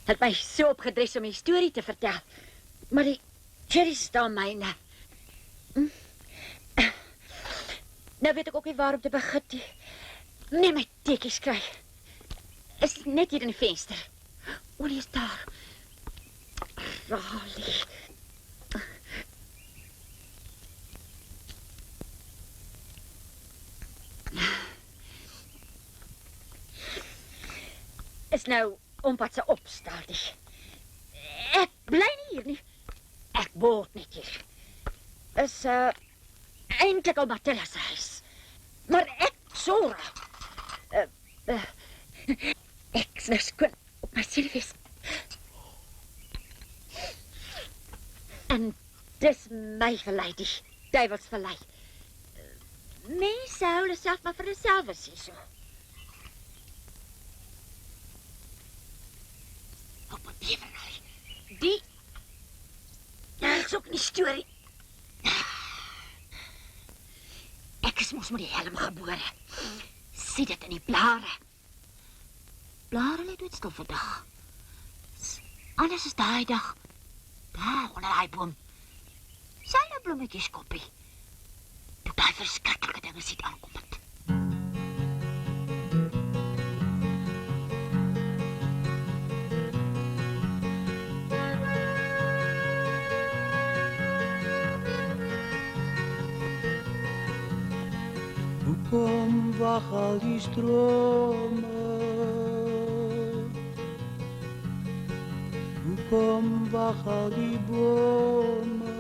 Het my so opgedres om die storie te vertel. Maar die cherries staan myne. Nou weet ek ook nie waar om te begin nie. Nee, my teekies kry. Is net hier in die venster. Olie is daar. Raleigh. Is nou oompa se opstaartjie. Ek bly nie hier nie. Ek word net hier. Is eintlik al Matilda se huis. Maar ek sorg. Ek is nou skoon op my silfies. En dis my verlei, die duivels verlei. Mense hou hulle self maar vir hulle self so. Op my beverlei. Die is ook nie storie. Ek is mos met die helm gebore. Sien dit in die blare. Blare lê dood stil vandag. Anders is daai dag. Daar onder daai boom. Syne bloemetjies koppie. Toe daai verskriklike dinge sit aankom het. Hoekom wag al die strome? Hoekom wag al die bome?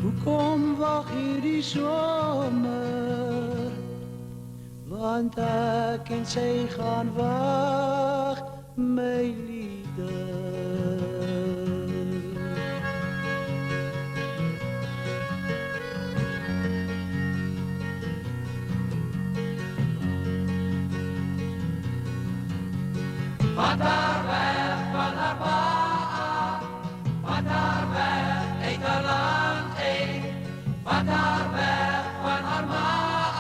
Hoekom wag hierdie somer? Want ek en sy gaan wag, my liefde. Wat daar weg van haar pa af, wat daar weg uit haar land uit, wat daar weg van haar ma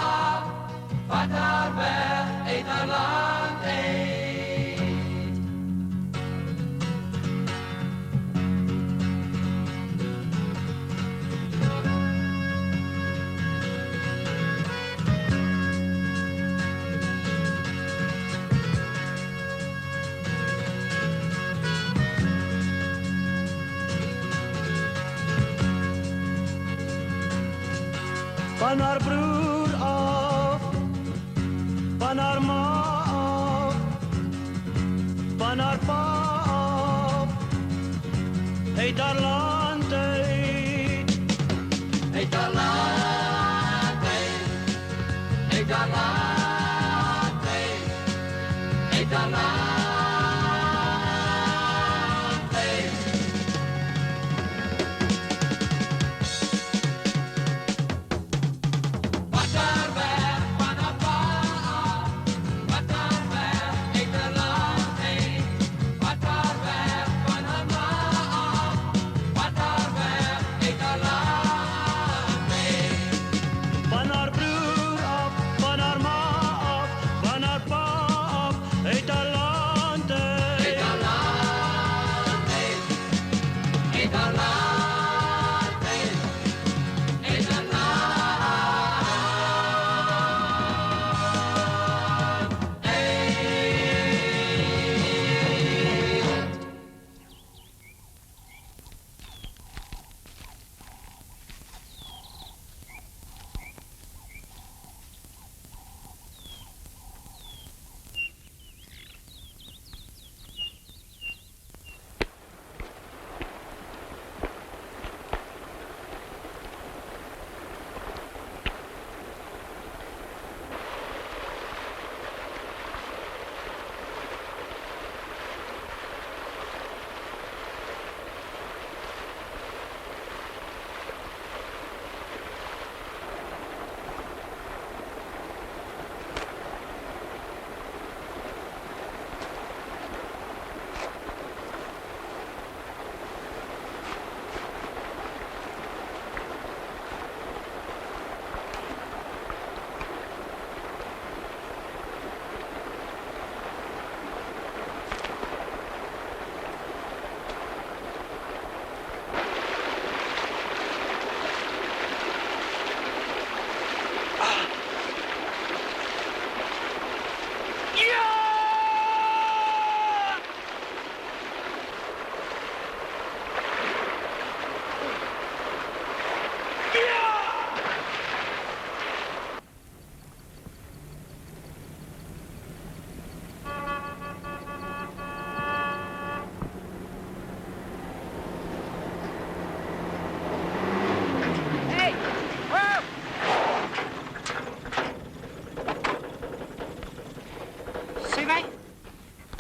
af, wat daar weg uit haar land uit. Van haar broer af, van haar ma af, van haar pa af, uit haar land uit, Uit haar land uit, uit haar land uit, uit haar land uit. Wat daar weg van haar pa af, wat daar weg uit haar land uit, wat daar weg van haar ma af, wat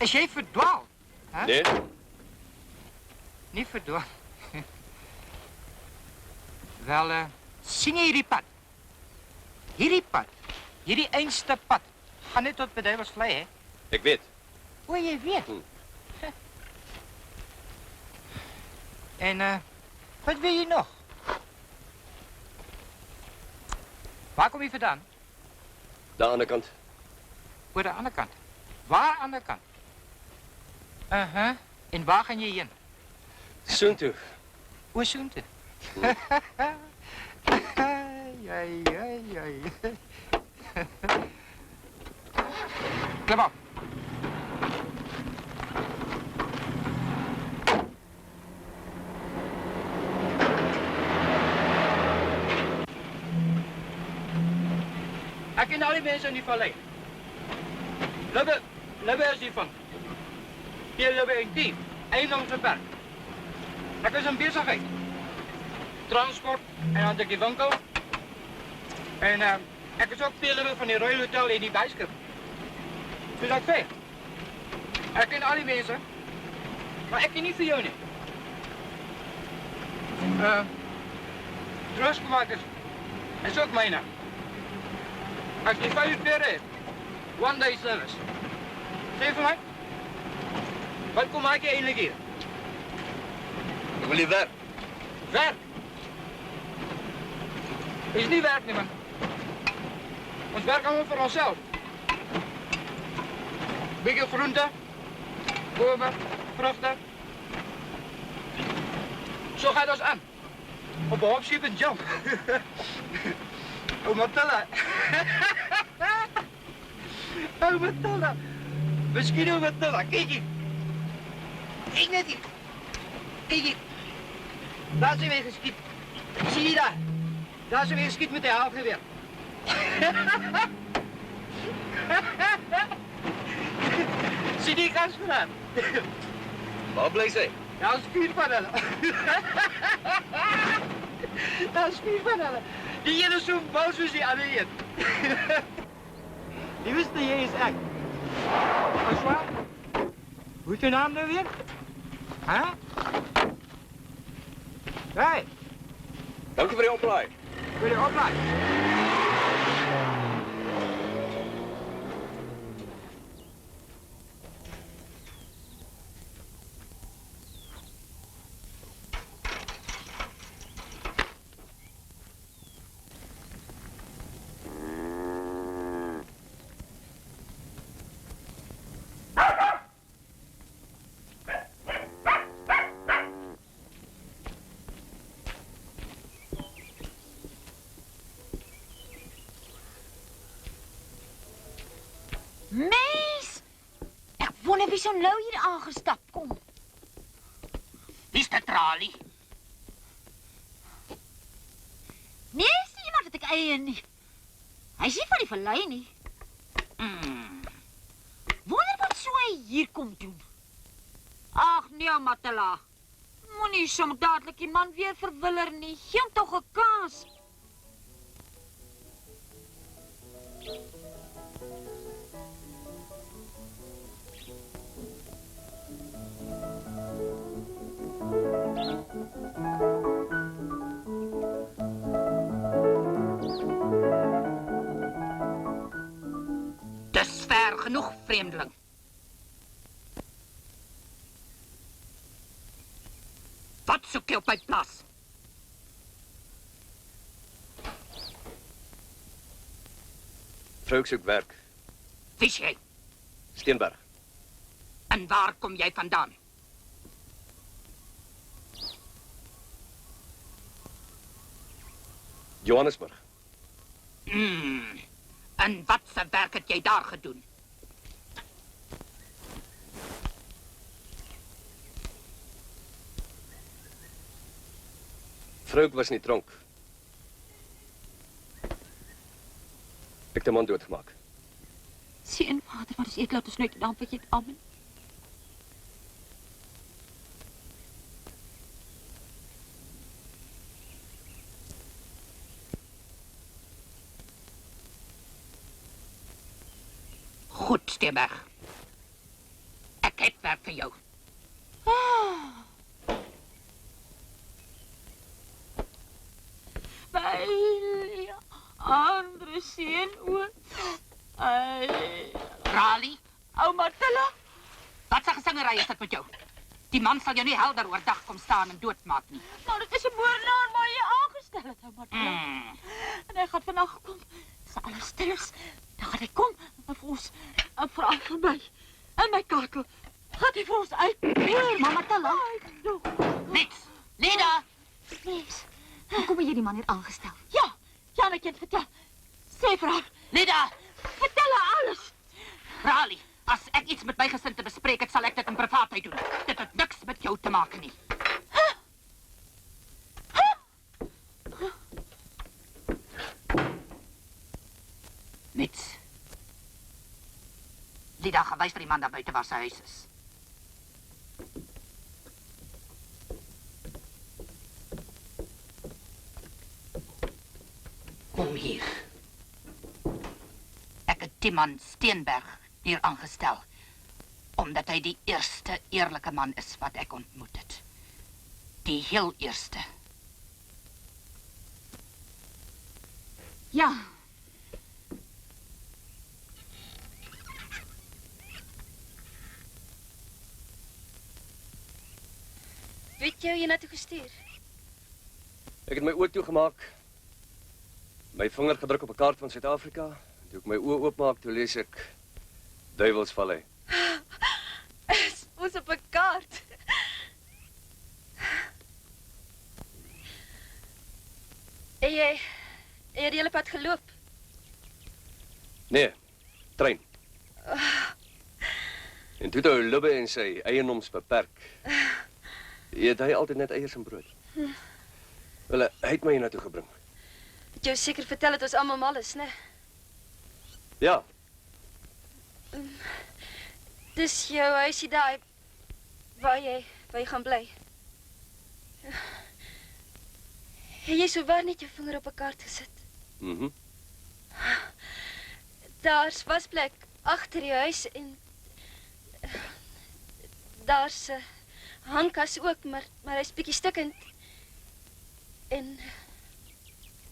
Is jy verdwaal? Hè? Nee, Nie verdwaal. Wel, sien jy hierdie pad? Hierdie pad, hierdie einste pad, gaan net tot by Duiwelsvlei, hè? ek weet. O, jy weet. En, wat wil jy nog? Waar kom jy vandaan? De andere kant. Oor de andere kant. Waar aan de kant? En waar gaan je heen? Soontoe. O, soontoe. Jai. Klim op. Ik ken al die mensen in die vallei. Libbe is hiervan. Hier Libbe en team. Eiendomsbeperk. Ik is een bezigheid. Transport en dan heb ik die winkel. En ik is ook veel Libbe van die Royal Hotel in die bijskip. Dus ik zeg, ik ken al die mensen. Maar ik ken niet voor jou niet. Troostmakers is ook mijne. Als je 5 uur hebt, one day service. Zeg voor mij, wat kom maak je eigenlijk hier? Ik wil hier werk. Werk? Is niet werk, niet man. Ons werken we voor onszelf. Beetje groenten, bomen, vruchten. Zo gaat ons aan. Op een hoopschip en jump. Oh, Martella. Oh, Martella. Misschien ook Martella. Kijk hier. Kijk net hier. Kijk hier. Daar zijn we geschiet. Zie je daar? Daar zijn we geschiet met de halfgeweer. Zie die kans vandaan? Waar blijf jij? Dat is vuurpanelen. Dat is vuurpanelen. Die hier is zo'n boos als die andere hier. Die wist dat jij is echt. Als waar? Hoe is je naam nou weer? Huh? Hey, Dank je voor je oplaai. wil je opleiden? Mees! Ek wonder wie so nou hier aangestap kom. Wie's de tralie? Nee, is nie iemand wat ek eie nie. Hy is nie van die vallei nie. Wonder wat so hy hier kom doen. Ag nee, Matela. Moenie som dadelik die man weer verwiller nie. Gee hom tog 'n kans. Dis ver genoeg, vreemdeling. Wat soek jy op my plaas? Vrou, ik zoek werk. Wie's jy? Steenberg. En waar kom jy vandaan? Johannesburg. En wat se werk het jy daar gedoen? Vrou, ik was niet dronk. Ik heb de man doodgemaakt. Sien, vader, wat is ek laat ons nooit dan wat jy het amen. Goed, Steenberg. vir jou. Baie ander seun ook. Rali, Ouma Tilla, wat se gesingery is dit met jou? Die man sal jou nie helder oordag kom staan en doodmaak nie. maar dit is 'n moordenaar waar jy aangestel het, Ouma Tilla. En hy gaan vandag kom. As alles stil is, dan gaan hy kom en vir ons 'n vrou verby. In my kakel gaan hy vir ons uitpeer. Mamma Tilla. Niks. Lida, Mees, hoekom het jy die man hier aangestel? Ja, my kind, vertel. Sê vir haar, Lida, vertel haar alles. Rali, as ek iets met my gesin te bespreek het, sal ek dit in privaatheid doen. Dit het niks met jou te maak nie. Niks. Lida, gaan wys vir die man daar buite waar sy huis is. Kom hier. Ek het die man Steenberg hier aangestel, omdat hy die eerste eerlike man is wat ek ontmoet het. Die heel eerste. Ja, Wie het jou hiernatoe gestuur? Ek het my oë toegemaak. My vinger gedruk op 'n kaart van Suid-Afrika. Toe ek my oë oopmaak, toe lees ek Duivelsvallei. Is ons op 'n kaart? En jy het die hele pad geloop? Nee, trein. En toe toe Lubbe en sy eienoms beperk. Eet hy altyd net eiers en brood. Wel, hy het my hiernatoe gebring. Het jou seker vertel dat ons almal mal is, né? Ja, Dis jou huisie daar waar jy gaan bly. Het jy sowaar net jou vinger op 'n kaart gesit? Daar's wasplek agter die huis en daar's 'n hangkas ook, maar hy's bietjie stukkend. En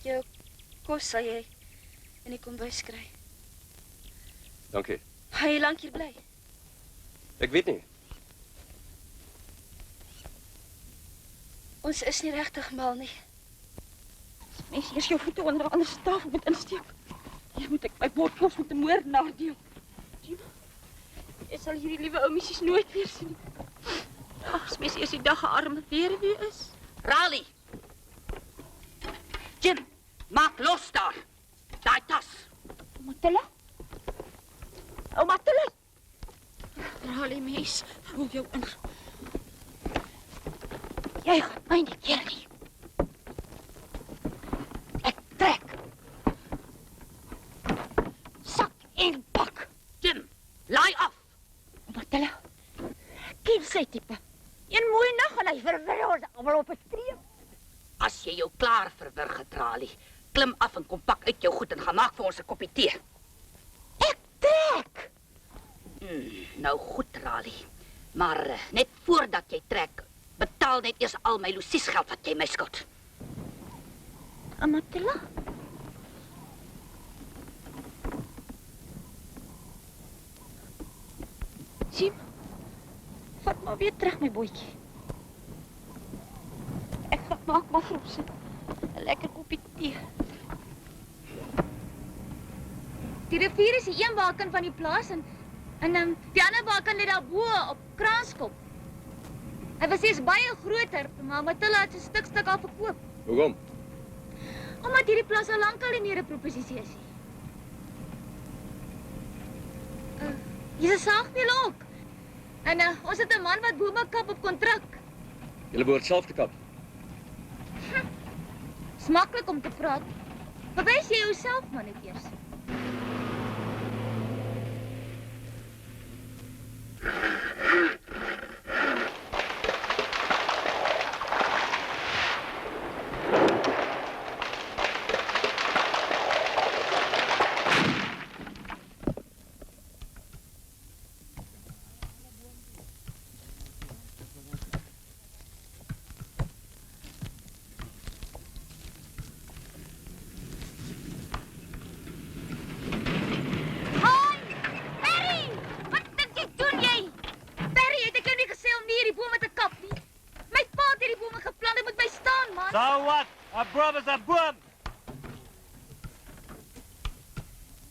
jou kos sal jy in die kombuis kry. dankie. Gaan jy lank hier bly? Ek weet nie. Ons is nie regtig mal nie. mens eers jou voete onder 'n ander tafel moet insteek. Jy moet ek my bordkos met 'n moordenaar deel. Jy sal hierdie liewe ou missies nooit weer sien. As mens eers die dag 'n arme weduwee is. Rali! Jim, maak los daar. Daai tas. Matilla? Oh, Matilla! Rali, mens, voel jou in. Jy gaan my nie keer nie. Ek trek. Sak en pak. Jim, laai af. Matilla, ken sy tipe. Een mooi nag en hy verwir ons almal op 'n streep. As jy jou klaar verwrig het, Rali, klim af en kom pak uit jou goed en gaan maak vir ons 'n koppie tee. Ek trek. Nou goed, Rali. Maar net voordat jy trek, betaal net eers al my losiesgeld wat jy my skuld. Matilla? Jim, vat maar weer terug my bootjie. Ek gaan maak maar vir ons 'n lekker koppie tee. Die rivier is die een balkan van die plaas en die ander balkan lê daar bo op Kraanskop. Hy was eers baie groter, maar Matilla het 'n stuk al verkoop. Hoekom? Omdat hierdie plaas al lankal nie meer 'n proposisie is nie. Hier's 'n saagmeel ook. En ons het 'n man wat bome kap op kontrak. Julle behoort self te kap. Dis maklik om te praat. Bewys jy jouself maar net eers. 'n boom is 'n boom.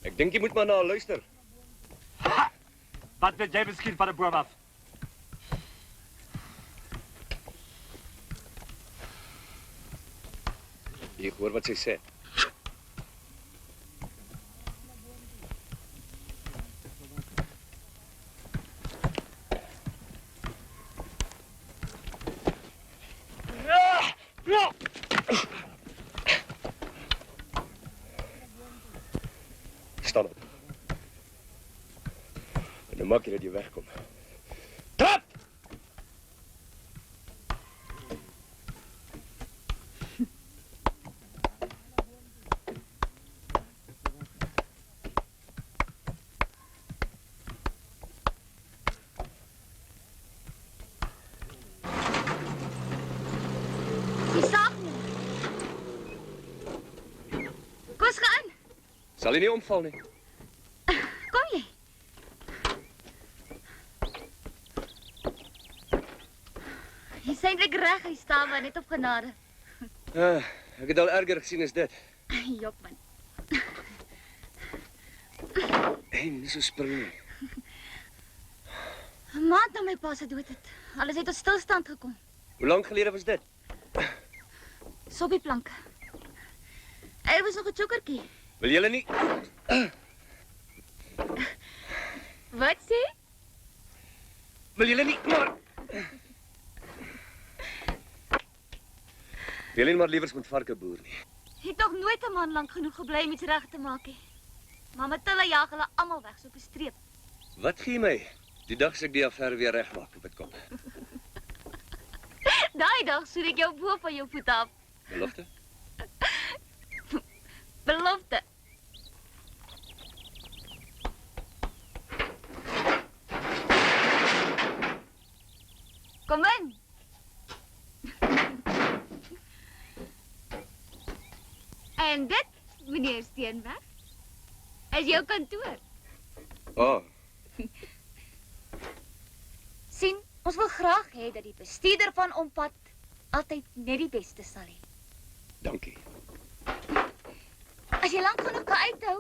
Ek dink jy moet maar na haar luister. Wat weet jy miskien van 'n boom af? Jy hoor wat sy sê. Staan op. En dan maak jy dat jy wegkom. Trap! Die saak nie. Kos gaan. Sal jy nie omval nie. Kom jy? Jy sê eintlik reg, hy staan maar net op genade. Ek het al erger gesien as dit. Jop man. Hey, nie so spring nie. 'n Maand na my pa se dood het. Alles het tot stilstand gekom. Hoe lank gelede was dit? Sobbieplanke. Er was nog 'n chokertjie. Wil julle nie? Wat sê? Wil julle nie maar... Wil julle nie maar liewers met varke boer nie? Het nog nooit 'n man lank genoeg gebly om iets reg te maak nie. Maar Matilda jag hulle almal weg so op 'n streep. Wat gee my? Die dag as ek die affære weer regmaak op dit kom. Daai dag soet ek jou bo van jou voete af. Belofte? Belofte. Kom in. En dit, meneer Steenberg, is jou kantoor. Oh, Sien, ons wil graag hê dat die bestuurder van Ompad altyd net die beste sal hê. dankie. As jy lank genoeg kan uithou,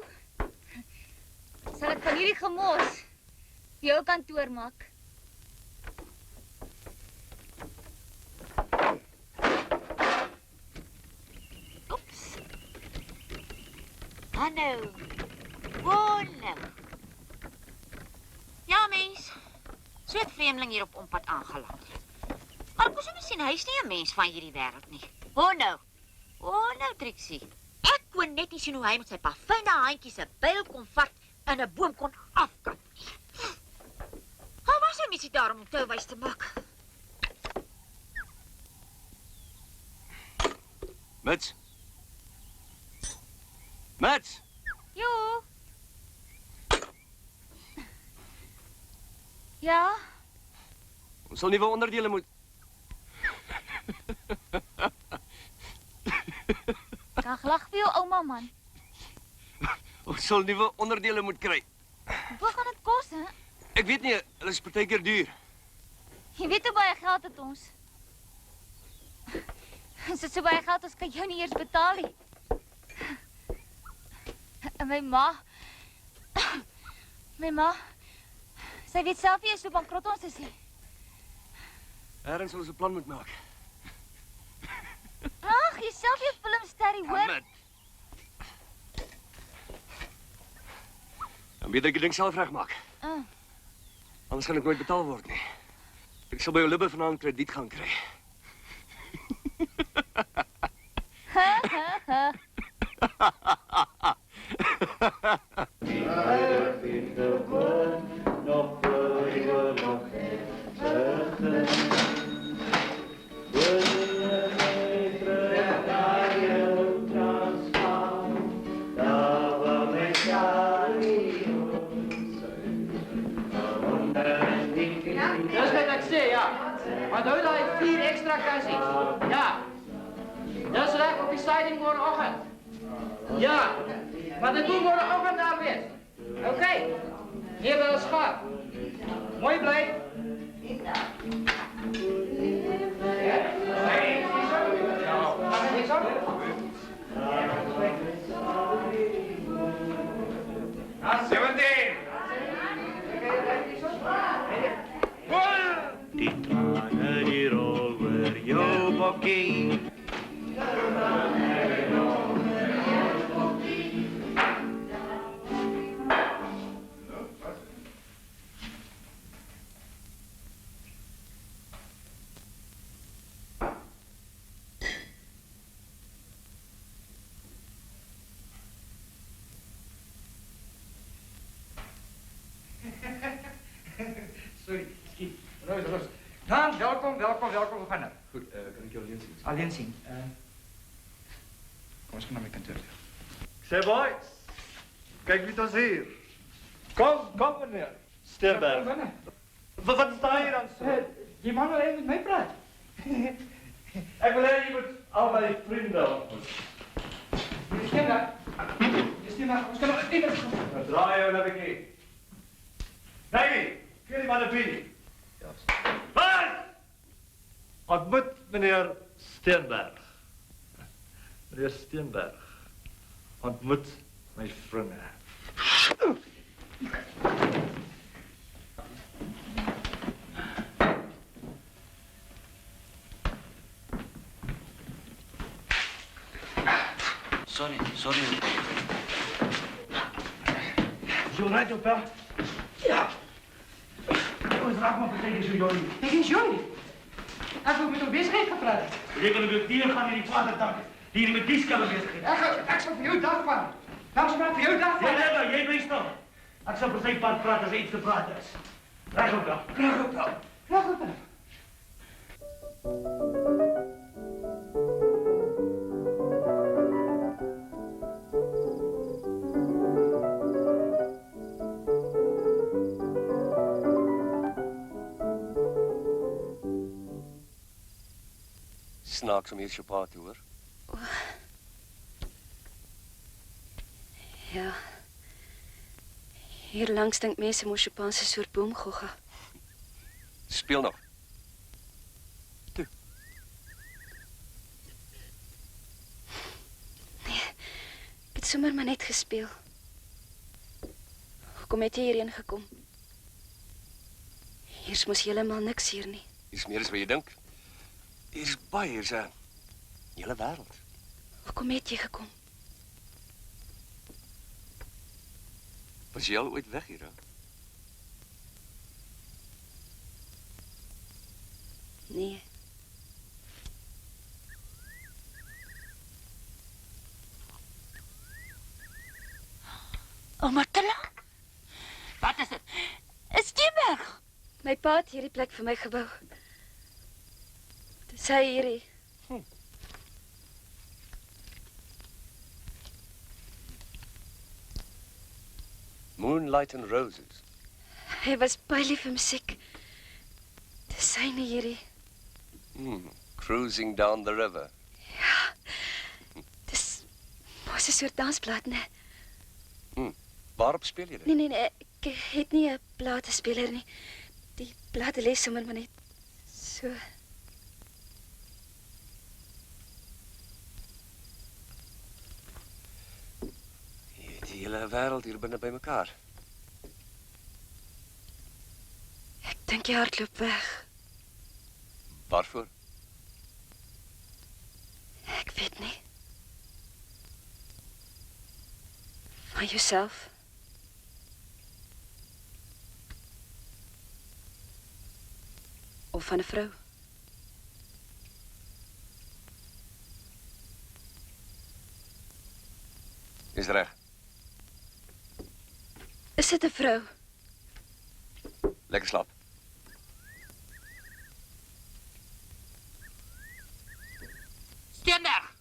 sal ek van hierdie gemors vir jou kantoor maak. Oeps. Hallo. Hallo. Ja, mens. So 'n vreemdeling hier op Ompad aangeland. Maar ek moes hom sien, hy's nie 'n mens van hierdie wêreld nie. Oh nou, Trixie. Ek kon net nie sien hoe hy met sy pa fynne handjies 'n byl kon vat en 'n boom kon afkap nie. Hoe was hy mens daar om toe wys te maak? Mits? Mits! Jo. Ja, Ons sal nuwe onderdele moet... dan lag vir jou ouma man. Ons sal nuwe onderdele moet kry. Hoeveel gaan dit kos, hè? Ek weet nie, hulle is partykeer duur. Jy weet hoe baie geld het ons. Ons het so baie geld, ons kan jou nie eers betaal nie. En my ma, sy weet self nie eens hoe bankrot ons is nie. Ergens sal ons 'n plan moet maak. Ag, jy self jy filmsterrie, hoor. Met. Dan weet ek die ding self regmaak. Anders gaan ek nooit betaal word nie. Ek sal by Olibbe vanaand krediet gaan kry. Dis wat ek sê, ja. Maar hou daai 4 ekstra kassies. Ja. Dis reg op die siding môreoggend. Ja. Maar dit moet môreoggend daar wees. OK. Hier wil ons gaan. Mooi bly. Ja. Hey, dis so. Ja, maar dis so. welkom, gaan nou. Goed, kan ek jou alleen sien? Alleen sien. Kom ons gaan naar mijn kantoor. Say boys, kijk wie ons hier. Kom meneer. Steenberg. Wat sta je dan zo? Die man wil even met mij praten. Ik wil je moet al mijn vrienden ontmoeten. Je Steenberg, ons kan nog even... Dan draai je naar beneden. Nee, geef die man een bier. Wat? Ontmoet meneer Steenberg. Meneer Steenberg. Ontmoet mijn vrienden. Sorry. Zo rijdt je op wel? Ja. Jongens, raak maar tegen zo jullie. Dit is jullie. Hij wil met een bezigheid gaan praten. Ik wil een dier gaan in die vader danken. Die met die skellen bezig is. Ik zal voor jou dankbaar. Nou, ze voor jou dankbaar. Ja, jij blijft nog. Ik zal voor zijn part praten als er iets te praten is. Graag ook wel. Graag ook wel. Snaaks om hier so pa te hoor. Ja. Hier langs dink mense mos Chopin se soort boomgogga. Speel nog. Toe. Nee, ek het sommer maar net gespeel. Hoekom het jy hierheen gekom? Hier's mos heeltemal niks hier nie. Hier's meer as wat jy dink. Hier's baie, hier's 'n hele wêreld. Hoekom het jy gekom? Was jy al ooit weg hier, hè? Nee. Martella? Wat is dit? Is Steenberg? My pa het hierdie plek vir my gebou. Dis hy hierdie. Moonlight and Roses. Hy was baie lief vir musiek. Dis syne hierdie. Cruising down the river. Dis mos 'n soort dansplaat, né? Waarop speel jy dit? Nee, ek het nie 'n platespeler nie. Die plate lê sommer maar net so. Die hele wêreld hier binne bymekaar. Ek dink jy hardloop weg. Waarvoor? Ek weet nie. Van jouself. Of van 'n vrou. Is reg. Is dit 'n vrou? Lekker slaap. Steenberg,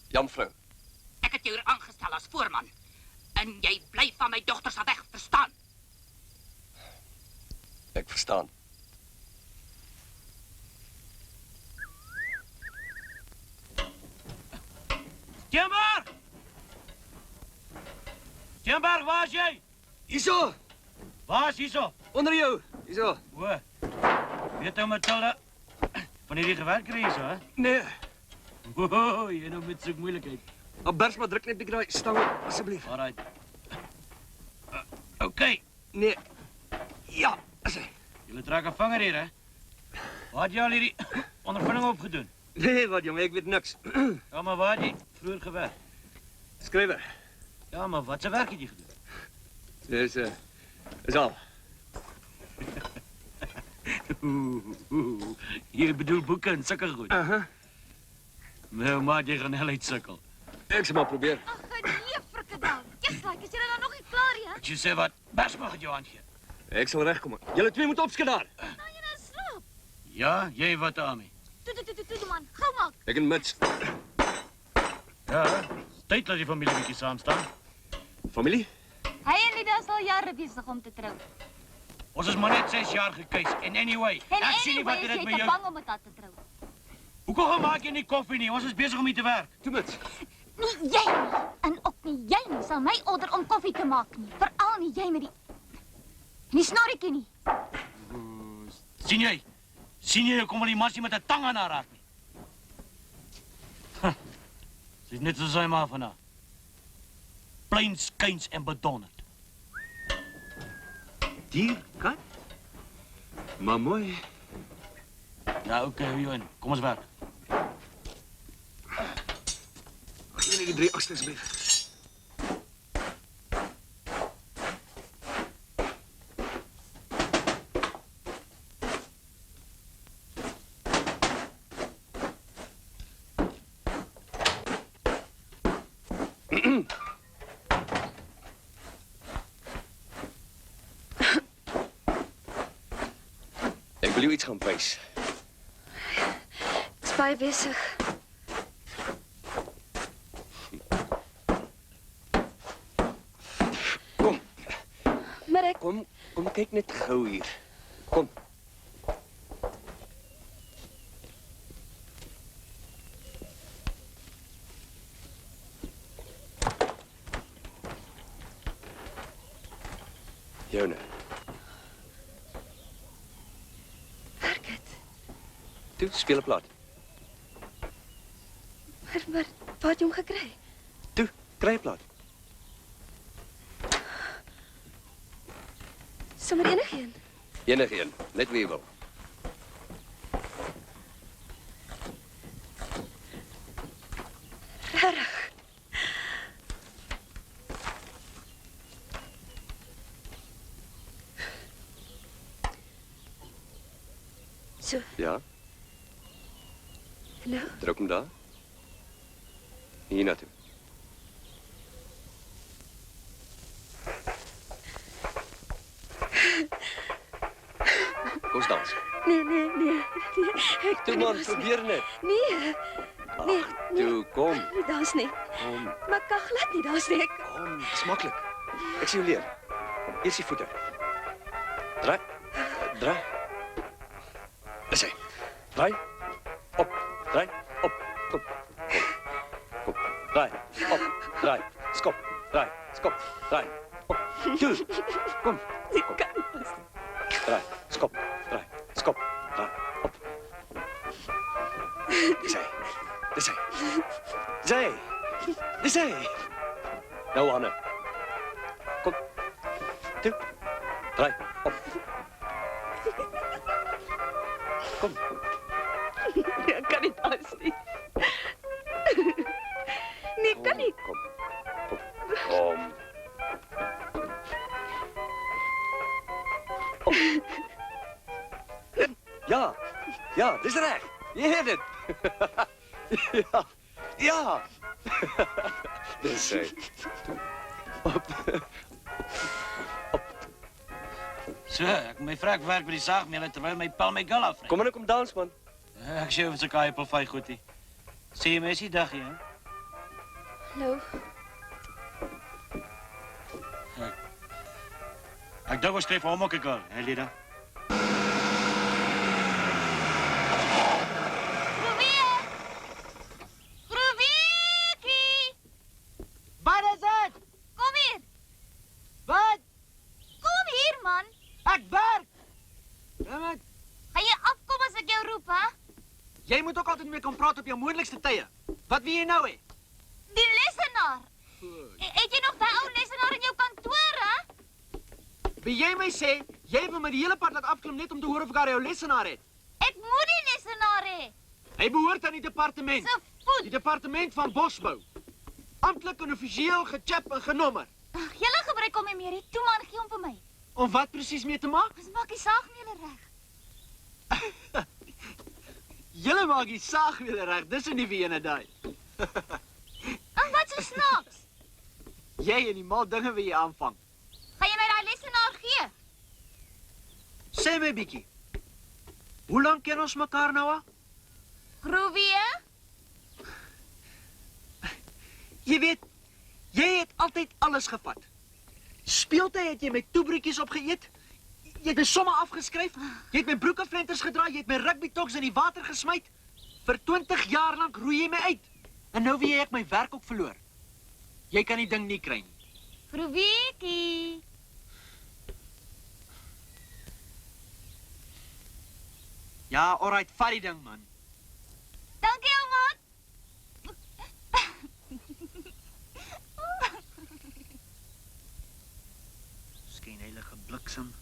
Ja, mevrou. ek het jou hier aangestel as voorman. En jy bly van my dogter se weg, verstaan? Ek verstaan. Steenberg! Steenberg, waar is jy? Hierso, Waar is hierso? onder jou. Hierso. O. Weet ou Matilda van hierdie gewerk kry hierso, hè? Nee, O, jy nou met so moeilikheid. Bers maar druk net bietjie daai stang asseblief. Alright. Okay. Nee. Ja, as hy. Julle trek 'n vinger hier, hè? Waar het jy al hierdie ondervinding opgedoen? Nee, wat jong, ek weet niks. Ja, maar waar het jy vroeër gewerk? Skrywer. Ja, maar wat se werk het jy gedoen? Is al. Jy bedoel boeke en sulke goed. Nou, maar jy gaan heel uitsukkel. Ek sal maar probeer. Ag, nee, frikkedel. Yes, like, is jy dan nog nie klaar, ja? Jy sê wat? Bers mag het jou aangee. Ek sal regkom. Julle twee moet opskud daar. Nou, jy nou slaap. Ja, jy wat, Ami? Toe man, gou maak. Ek en Mits. Ja, tyd dat die familie bietjie saam staan. Familie? Hy en Lida is al jare besig om te trou. Ons is maar net 6 jaar gekeis. En anyway, En ek sien nie wat anyway, dit jy met te jou... bang om met haar te trou. Hoekom maak jy nie koffie nie? Ons is besig om hier te werk. Toe Mits. Nie jy nie, en ook nie jy nie, sal my order om koffie te maak nie. Veral nie jy met die snorretjie nie. Sien jy? Sien jy, kom al die massie met 'n tang aan haar raak nie. Sy is net so sy ma van haar. Plain skuins en bedonderd. Dier, kat? Maar mooi. Ja, oké, hoe in. Kom ons werk. Gee net die 3 akste asseblief. Ek wil jou iets gaan wys. Ek is baie besig. Kom, Maar ek kom kyk net gou hier. Kom. Joune. werk dit. Toe, speel 'n plaat. Maar waar het jy hom gekry? Toe, kry 'n plaat. Sommer enigeen. Enigeen, net wie jy wil. Regtig. So, Ja, nou, druk hom daar. Hier na toe. Kom ons dans. nee. Ek Toe kan nie man, dans nie. probeer net. Nee, Ag, toe, kom. nie dans nie. Kom, Maar ek kan glad nie dans nie. kom, dis maklik. Ek sien jou leer. Eers die voete. Draai. Draai. Dis hy. Draai. Op. Draai. Op. Kom. Kom. Kom. Draai. Op. Draai. Skop. Draai. Skop. Draai. Op. Toe. Kom. Ek kan nie dans nie. Draai. Skop. Draai. Skop. Draai. Op. Dis hy. Dis hy. Dis hy. Dis hy. Nou, Anne. Kom. Toe. Draai. Op. Kom. Ek kan nie dans nie. Nee, ek kan nie. Kom. Kom. Kom. Op. Ja. Ja, dis reg. Jy het dit. Ja. Ja. Dis hy. Op. So, ek my vrek werk by die saagmeele terwyl my pel my gal afry. Kom maar, kom dans man. Ek sê of se kaaiepelvy goedie. Sê jy mes die dag hier, hè? Nou, Ek dink ons skryf hom ook 'n gal, hè, Lida? Groewiekie! Wat is dit? Kom hier! Wat? Kom hier, man! Ek werk. Ja, maar Gaan jy afkom as ek jou roep, hè? jy moet ook altyd mee kan praat op jou moeilikste tye. Wat wil jy nou hê? Die lesenaar! Het jy nog daai ou lesenaar in jou kantoor, hè? Wil jy my sê jy wil my die hele pad laat afklim net om te hoor of ek haar jou lesenaar het? Ek moet die lesenaar hê. Hy behoort aan die departement. Se voet. Die departement van bosbou. Amptelik en offisieel gechip en genommer. Ag, julle gebruik hom nie meer nie. Toe man, gee hom vir my. Om wat presies mee te maak? Ons maak die saagmeele reg. Julle maak die saag weer reg. Dis 'n nuwe ene daai. En wat so snaaks? Jy en die mal dinge wat jy aanvang. Gaan jy my daai lesenaar gee? Sê my bietjie. Hoe lank ken ons mekaar nou al? Groevie? Jy weet, jy het altyd alles gevat. Speeltyd het jy my toebroodjies opgeëet. Jy het my somme afgeskryf. Jy het my broekeflenters gedra, jy het my rugby toks in die water gesmyt. Vir 20 jaar lank roei jy my uit. En nou weet jy ek my werk ook verloor. Jy kan die ding nie kry nie. Groeviekie. Ja, alright, vat die ding, man. Dankie, ou maat. Skynheilige bliksem.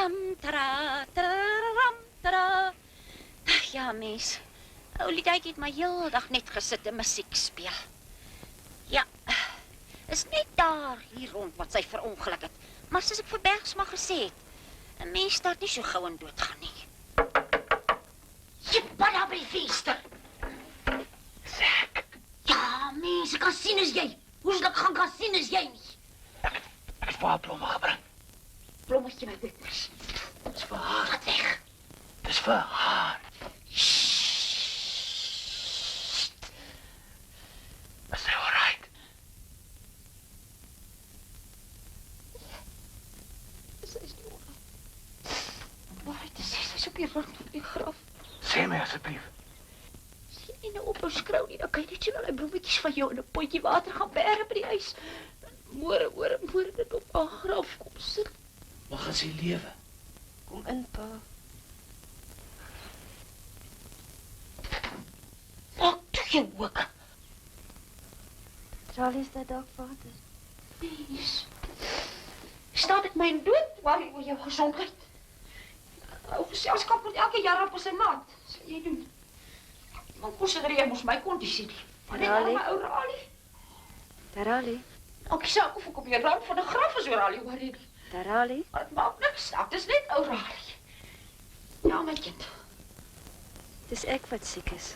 Tam, tara, tararam, tara. Ja, mens. Ouliedjie het my heel dag net gesit en musiek speel. Ja, is net daar hier rond wat sy verongeluk het. Maar soos ek vir Bergsma gesê het, 'n mens start nie so gou en doodgaan nie. Jy bad daar by die venster. Zack. Ja, mense kan sien as jy. Hoe sal ek gaan sien as jy nie? Ek het vir haar blomme gebring. Blommetje my witness. Dis vir haar. Wat weg. Dis vir haar. Is sy alright? Sy is nie oor. Waarheid te sê, sy is op die rand van die graf. Sê my asseblief. As jy nie nou ophou skrou nie, dan kan jy net so die bloemetjies van jou in 'n potjie water gaan bære by die huis. Môre dit op haar graf kom sit. Maar gaan sy lewe? Kom in, pa. Maak toe jou ook. Charlie is dat dalk vader. Mens. Staat ek my dood? Waar oor jou gesondheid? Ou geselskap moet elke jaar op sy maat. Sal jy doen? Maar konsidereer jy mos my kondisie nie. Maar net Raleigh. my ou Raleigh. Raleigh, Ek saak of ek op die rand van 'n graf is oor Raleigh hoor jy. Raleigh, Maar dit maak niks saak, dis net ou Raleigh. Ja, my kind. dis ek wat siek is.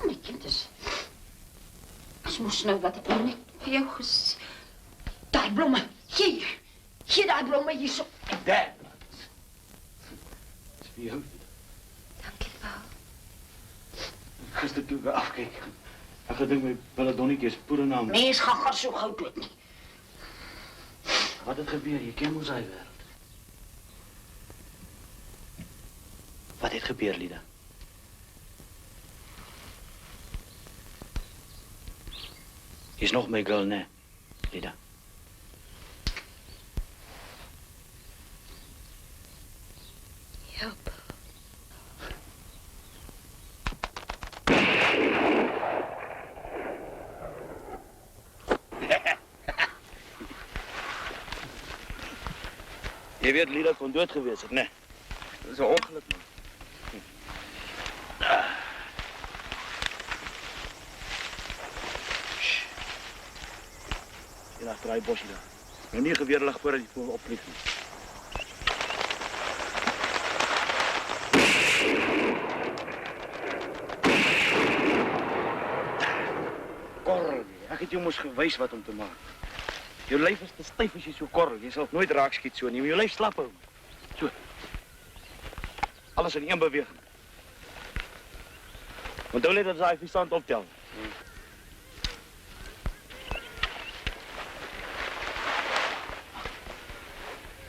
My kind is. As mos nou wat ek nou net vir jou daai blomme. Hier daai blomme hierso. Dad. Dis vir jou. Dankie, pa. Gister toe ek afkyk. Ek gedink my belladonnetjie is poerenaam. Mens gaan so gou dood nie. Wat het gebeur? Jy ken mos hy wêreld. Wat het gebeur, Lida? Jy's nog my girl, né? Lida. Ja, pa. Jy weet Lida kon dood gewees het, né? Dis 'n ongeluk, man. Hier agter daai bosie daar. Nou nie geweer lig voordat die voël opvlieg nie. Korrel, ek het jou mos gewys wat om te maak. Jou lyf is te styf as jy so korrel. Jy sal nooit raak skiet so nie. Jou lyf slap hou. So. Alles in een beweging. Onthou net dat jy stand optel.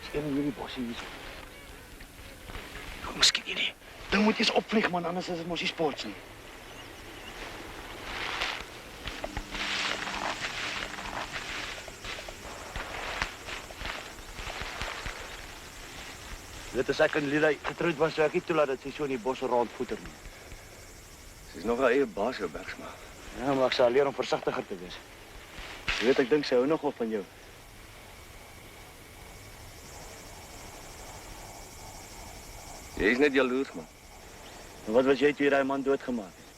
Sien jy die bosie hier? Kom skiet jy nie. Dan moet jy eens opvlieg man, anders is dit mos nie sports nie. Dit is ek en Lila getroud was, so ek nie toelaat dat sy so in die bosse rondvoeter nie. Sy's nog haar eie baas, jou Bergsma. Ja, maar ek sal leer om versigtiger te wees. Jy weet, ek dink sy hou nogal van jou. Jy's net jaloers, man. En wat was jy toe jy daai man doodgemaak het?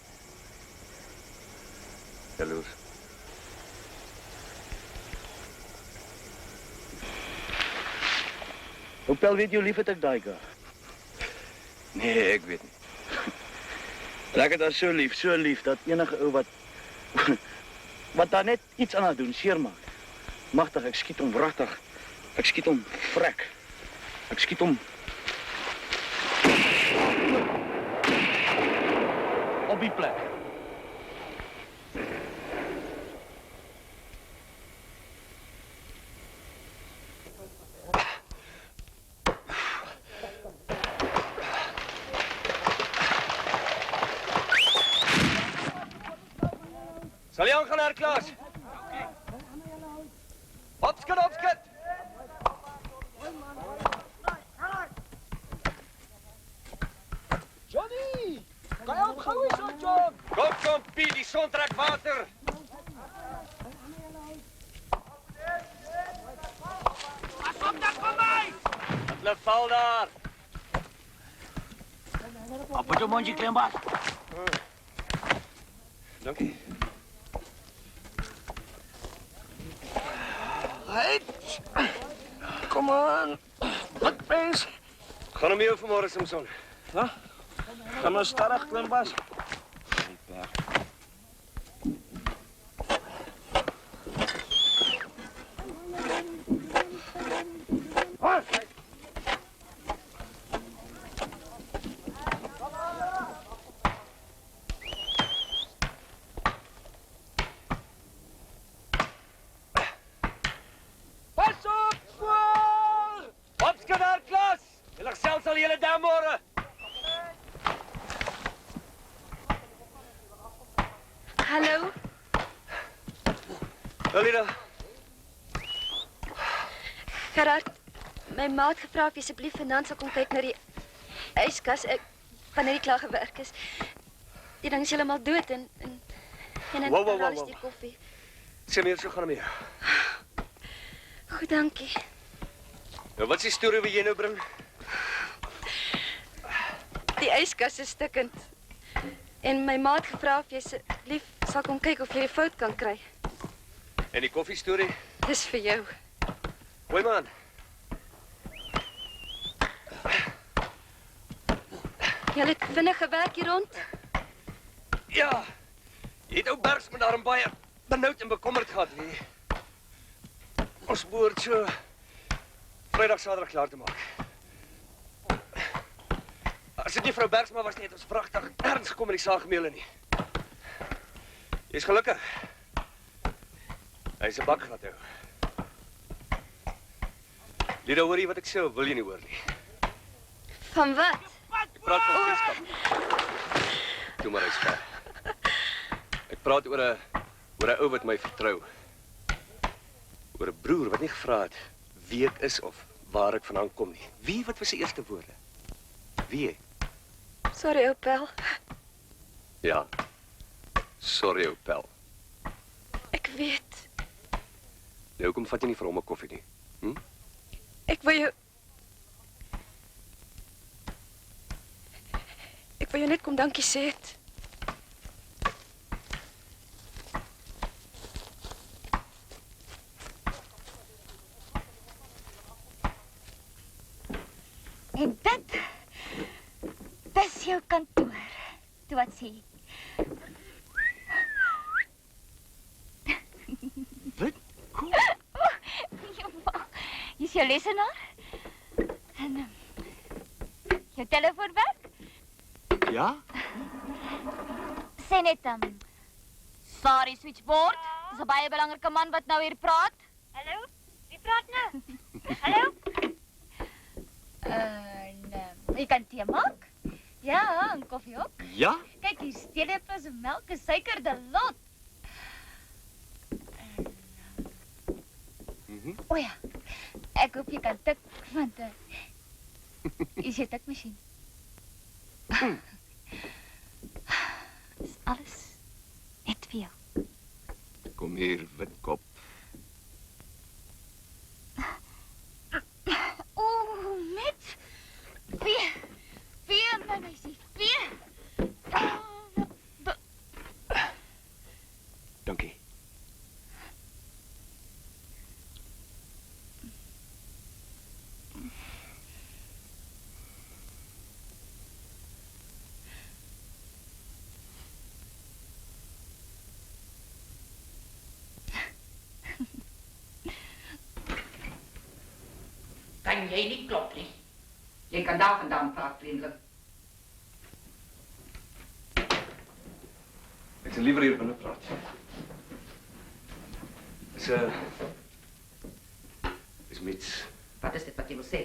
Jaloers. Hoepel weet jou lief het ek daai gehad? Nee, ek weet nie. En ek het haar so lief, dat enige ou wat wat daar net iets aan haar doen, seermaak. Magtig, ek skiet hom wragtig. Ek skiet hom vrek. Ek skiet hom op die plek. Sal jy aangaan, Herklaas? Opskit. Johnny! Kan jy opgou hier so, John? Kom, Piet, die son trek water. Pas op, daar kom hy! Hulle val daar. Op jou mondjie, klein baas. Dankie. Kom aan. Wat mens? Gaan hom jou vanmôre, Samson. Ja? Gaan maar stadig, klein baas. Pas op, voor! Opskanaar, klas! Julle selfs al julle daar môre. Hallo? Alida, Gerard, my ma het gevra of jy asseblief vanaand sal kom kyk na die yskas. Ek van net klaar gewerk is. Die ding is heeltemal dood en Wow. is die koffie. sê meer so gaan hom hier. Goed, dankie. Nou, wat is die storie wat jy nou bring? Die yskas is stikkend. En my ma het gevra of jy asseblief sal kom kyk of jy 'n fout kan kry. En die koffie storie? Dis vir jou. Hoi man. Jy het vinnig gewerk hier rond? Ja. Jy het ou Bergs met daarom baie benoud en bekommerd gehad, wie? Ons behoort so Vrydag, Saterdag klaar te maak. As dit nie vrou Bergsma was nie, het ons pragtig erns gekom in die saagmeule nie. Jy's gelukkig. Hy's 'n bakgat ou. Lida, hoor jy wat ek sê, of wil jy nie hoor nie? Van wat? Ek praat van vriendskap. Toe maar, hy's ver. Ek praat oor 'n ou wat my vertrou. Oor 'n broer wat nie gevra het wie ek is of waar ek vandaan kom nie. Wie, wat was sy eerste woorde? Wie? Sorry, ou Pel. Ja. Sorry, ou Pel. Ek weet. Nou, hoekom vat jy nie vir hom 'n koffie nie? Hm? Ek wil jou net kom dankie sê het. En dis jou kantoor. Toe wat sê jy? Wat? Kom. Hier's jou lesenaar. En jou telefoon werk? Ja? Sê net sorry switchboard. Dis 'n baie belangrike man wat nou hier praat. Hallo? Wie praat nou? Hallo? Jy kan tee maak? Ja, en koffie ook. Ja? Kyk, hier teelepels en melk en suiker, de lot. O ja, ek hoop jy kan tik, want hier is jou tikmasjien. Dis alles net vir jou. Kom hier, witkop. O, net Vee, my meisie, vee. Dankie. Kan jy nie klop nie? Jy kan daar vandaan praat, vriendelik. Ek sal liever hier binne praat. Is mits. Wat is dit wat jy wil sê?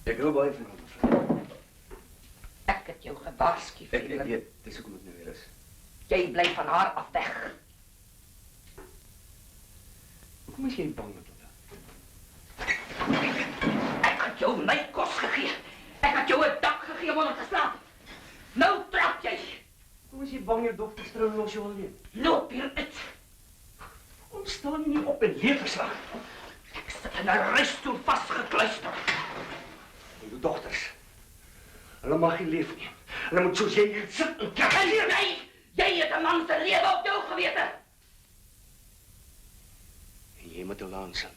Ek hou baie van hom. Ek het jou gewaarsku, Ek vriendelik. weet, dis hoekom dit nou hier is. Jy bly van haar af weg. Hoekom is jy bang met haar? Ek het jou my kos gegee. Ek het jou 'n dak gegee om te slaap. Nou trap jy. Hoekom is jy bang jou dogter strou los jou alleen? Loop hier uit. Kom staan nie op en leef verslag. Ek sit in 'n reisstoel vasgekluister. En jou dogters, hulle mag nie leef nie. Hulle moet soos jy sit en kyk. Jy het 'n man se lewe op jou gewete. En jy moet hulle aansien.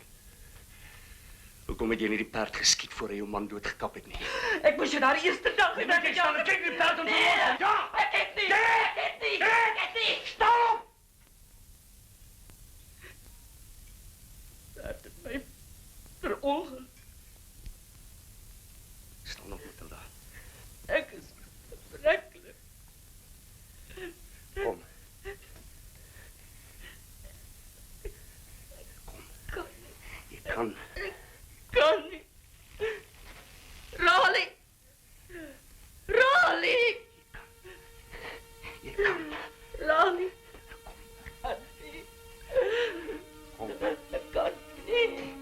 Hoekom het jy nie die perd geskiet voor hy jou man doodgekap het nie? Ek moes jou daar die eerste dag Jy moet staan en kyk die perd en verloor. Ja! Ek het nie. Ek het nie. Stop! Dat het my verongeluk. Staan op, Matilda. Ek is verreklik. Kom. Jy kan. Kan nie. Raleigh. Jy kan. Raleigh. Kom. Ek kan nie.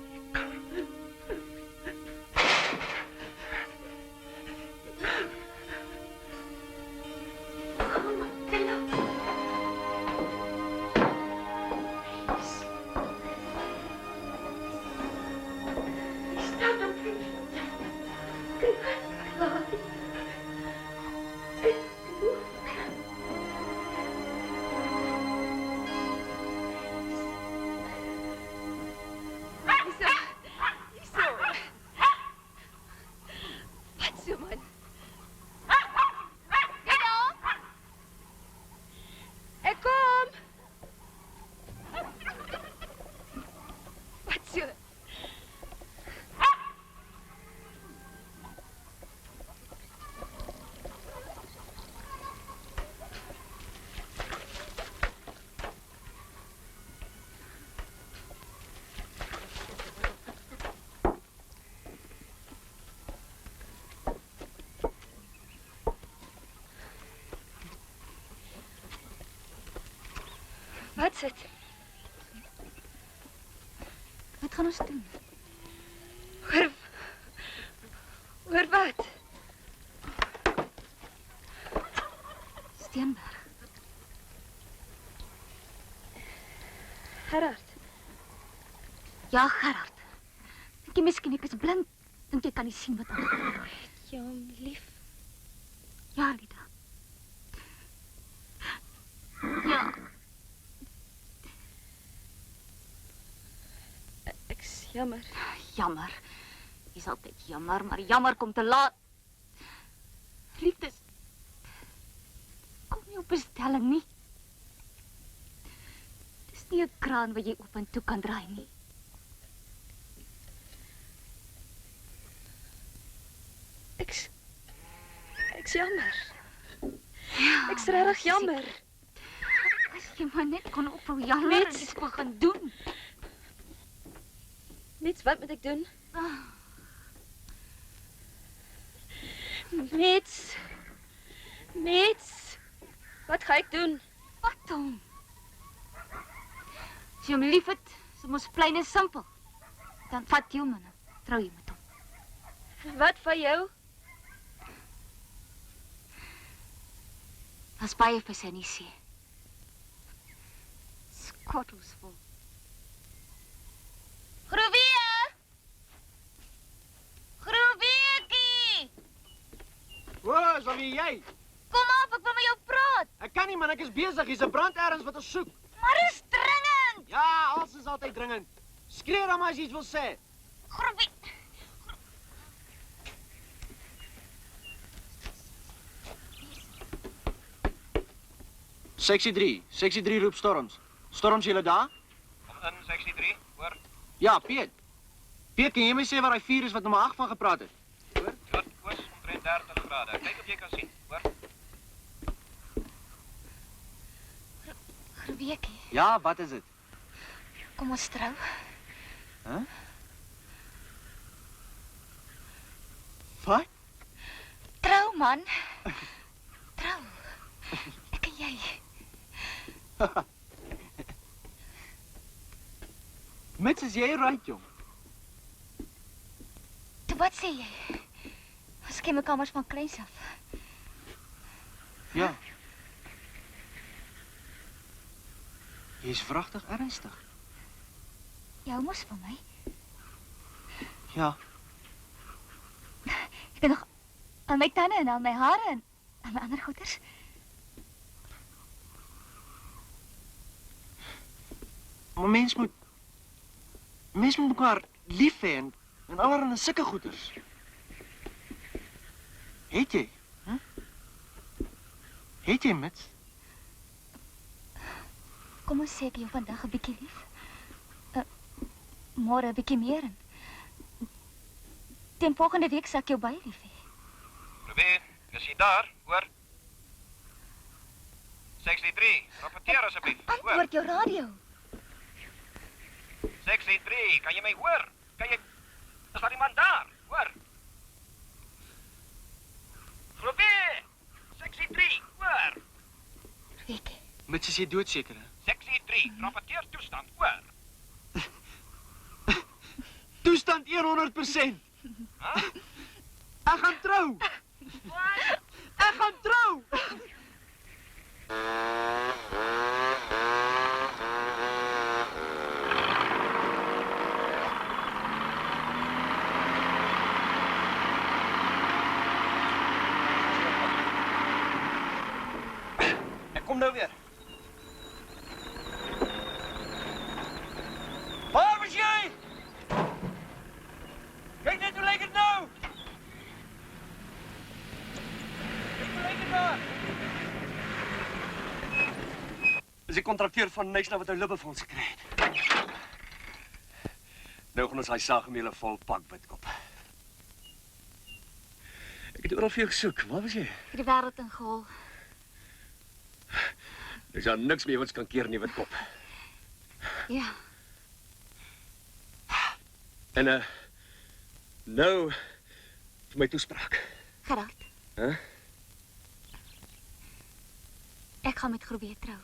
Wat sit? Wat gaan ons doen? Hoor wat? Steenberg. Gerard. Ja, Gerard. Dink jy miskien ek is blind? Dink jy kan nie sien wat aangaan? Jy hom lief. Ja, Lida. Ja. Ek's jammer. Jammer. Dis altyd jammer, maar jammer kom te laat. Liefdes. Kom nie op bestelling nie. Dis nie 'n kraan wat jy op en toe kan draai nie. Ek's jammer. Ek's regtig jammer. As jy maar net kon ophou jammer en iets begin doen. Mits, wat moet ek doen? Mits. Wat ga ek doen? Wat dan? As jy hom lief het, is dit mos plain en simpel. Dan vat jy hom en trou jy met hom. Wat van jou? As baie vir sy nie sê. Skottels vol. Groeweekie! Wow, so wie jy? Kom af, ek wil met jou praat. Ek kan nie man, ek is besig. Hier's 'n brand ergens wat ons soek. Maar dit is dringend. Ja, alles is altyd dringend. Skree dan maar as jy iets wil sê. Groepie. Seksie 3 roep Storms. Storms, julle daar? Kom in, seksie 3, hoor. Ja, Piet. Piet, kan jy my sê waar daai vuur is wat nommer 8 van gepraat het? Hoor, noordoos omtrent 30 grade. Kyk of jy kan sien, hoor. Groeweekie, Ja, wat is dit? kom ons trou. Huh? Wat? Trou, man. Trou. Ek en jy. Mits, is jy right, jong? Toe wat sê jy? Ons ken mekaar mos van kleins af. Ja. Jy is vragtig ernstig. Jy hou mos van my. Ja, Ek het nog aan my tande en aan my hare en aan my ander goeders. maar mens moet mekaar lief hê en allerhande sulke goeders. Het jy? Het jy, Mits? Kom ons sê ek jou vandag 'n bietjie lief. Môre 'n bietjie meer. En teen volgende week sal ek jou baie lief hê. Ruby, is jy daar? Hoor? 63, rapporteer asseblief. Antwoord jou radio. 63, kan jy my hoor? Is daar iemand daar? Hoor? Ruby, 63, hoor? Mits, is jy doodseker, hè? 63, rapporteer toestand, hoor? Toestand 100%. Huh? Ek gaan trou. Ek gaan trou. Ek kom nou weer. Waar was jy? Kyk net hoe lyk dit nou. Kyk hoe lyk dit daar. Dis die kontrakteur van Nysna wat ou Libbe vir ons gekry het. Nou gaan ons daai saagmele vol pak bitkop. Ek het oral vir jou gesoek. Waar was jy? Ek het die wêreld ingehaal. Is daar niks meer wat kan keer nie, wit kop. Ja. En nou vir my toespraak. Gerard. Hæ? Ek gaan met Grobie trou.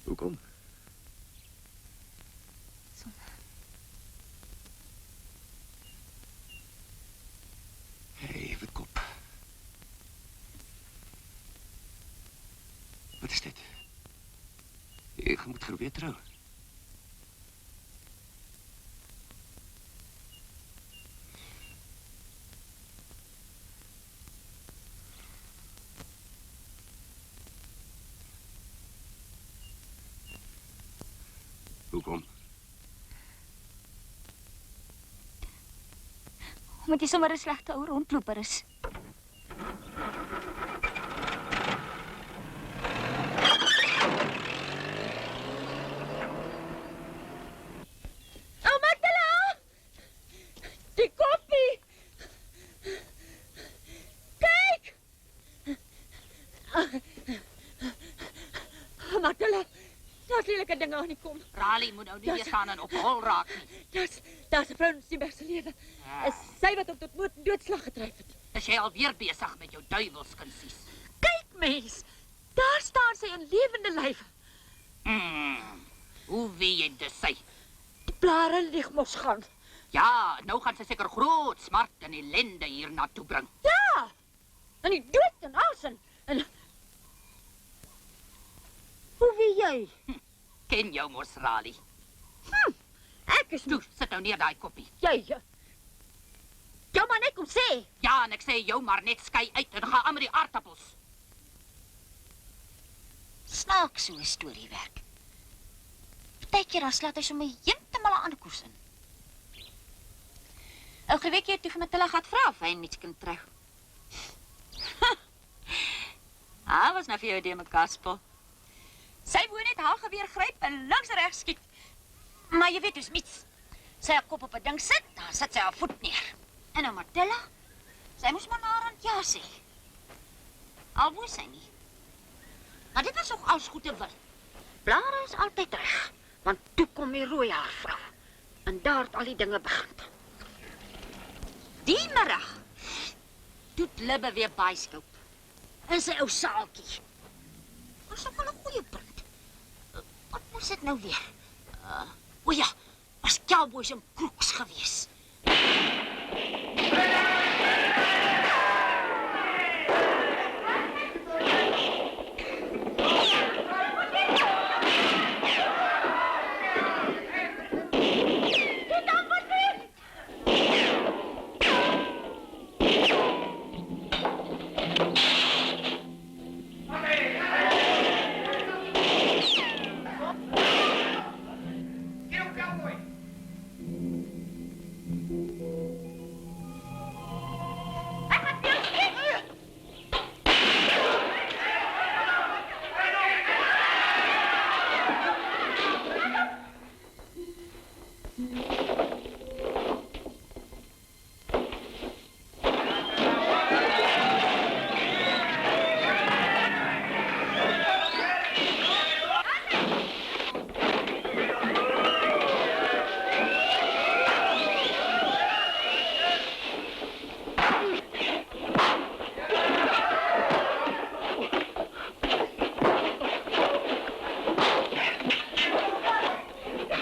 Hoekom? Hey, witkop. Wat is dit? Jy moet Grobie trou. Hoekom? Omdat jy sommer 'n slegte ou rondloper is. Oh, Magdala! Die koffie! Kyk! Magdala, daar's lelike dinge aan die kom. Raleigh moet nou nie weer staan en op hol raak nie. Daar's 'n vrou in die beste lewe. Is sy wat hom tot moord en doodslag gedryf het. Is jy alweer besig met jou duiwelskunsies? Kyk, mens! Daar staan sy in lewende lywe. Hoe weet jy dis sy? Die blare lieg mos gaan. Ja, nou gaan sy seker groot smart en ellende hier na toe bring. Ja! En die dood en alles en hoe weet jy? Ken jou mos, Raleigh. Ek is Toe, sit nou neer daai koppie. Jy. Jou maar net kom sê. Ja, en ek sê jou maar net skei uit en gaan aan met die aardappels. Snaaks so 'n storie werk. Partykeer dan slaat hy sommer heeltemal 'n ander koers in. Ou gewekkie het toe vir Matilda gehad vra of hy 'n mens kan trou. Was nou vir jou idee met Kaspel. Sy wou net haar geweer gryp en links en regs skiet. Maar jy weet hoe's mits. Sy haar kop op 'n ding sit, dan sit sy haar voet neer. En nou Matilda, sy moes maar na haar aan ja sê. Al wou sy nie. Maar dit was ook als goed te wil. Blare is altyd reg, want toe kom die rooi haar vrou. En daar het al die dinge begin. Die middag doet Libbe weer byskoop in sy ou saaltjie. Was ook wel 'n goeie punt. Wat moes dit nou weer? O ja, was cowboys en kroeks gewees.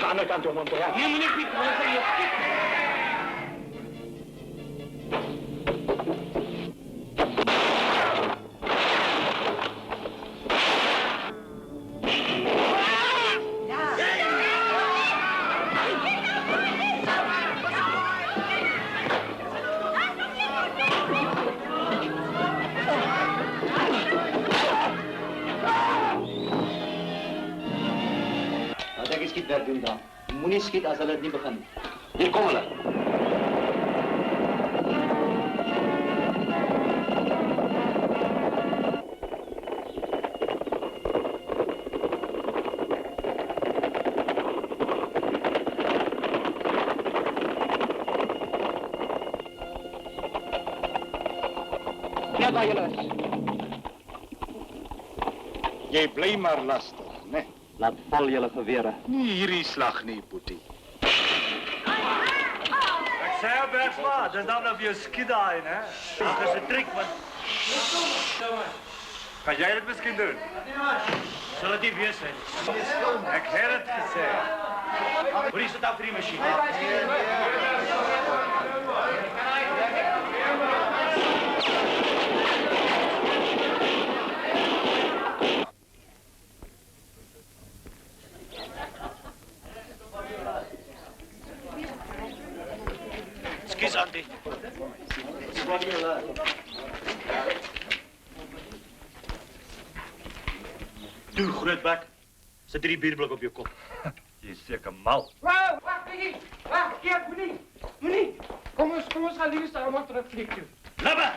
Ander kant toe, Monterey. Nee, meneer Piet, meneer van je Piet. Wat ek skietwerk doen dan. Moenie skiet as hulle dit nie begin. Hier kom hulle. Ja, daar julle is. Jy bly maar lastig, né? Laat val julle gewere. Nie hierdie slag nie, Boetie. Ek sê jou Bergsma, dis dan of jy skiet daai, né? Dit is 'n triek want kan jy dit miskien doen? Sal dit nie wees nie. Ek het dit gesê. Hoe is dit af vir die masjien? Skus Andy. Swat julle. Toe grootbek, sit hierdie bierblik op jou kop. Jy is seker mal. Wag, Piggy. Wag, keer, moenie. Kom ons gaan liewer staan maar terug fliek toe. Libbe!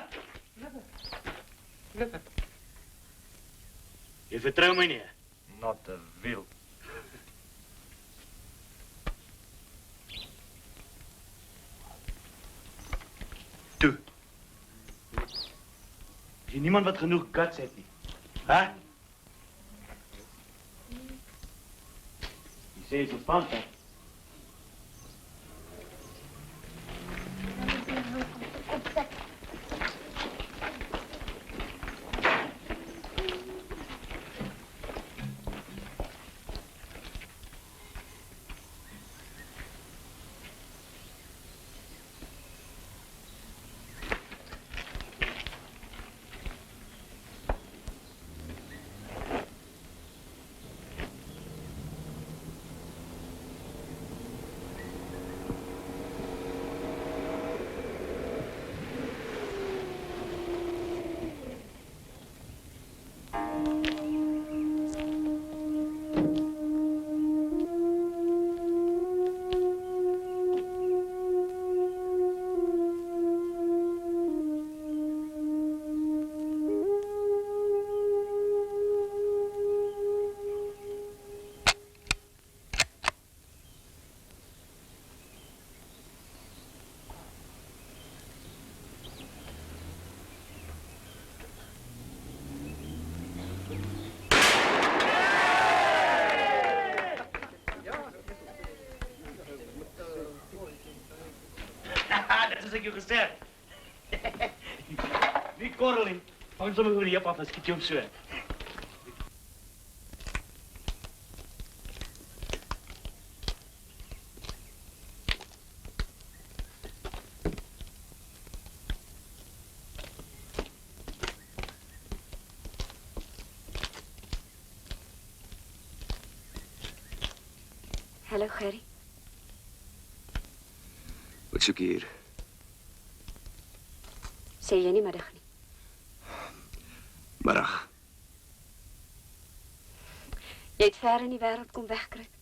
Jy vertrou my nie? Not a wiel. Toe. Is hier niemand wat genoeg guts het nie? Hè? Jy sê jy's 'n panther. Dat is ek jou gesê. Nie korrel nie. Vang sommer oor die heup af en skiet jy hom so. Hallo Gerry. Wat soek jy hier? Sê jy nie middag nie. Middag. Jy het ver in die wêreld kom wegkruip.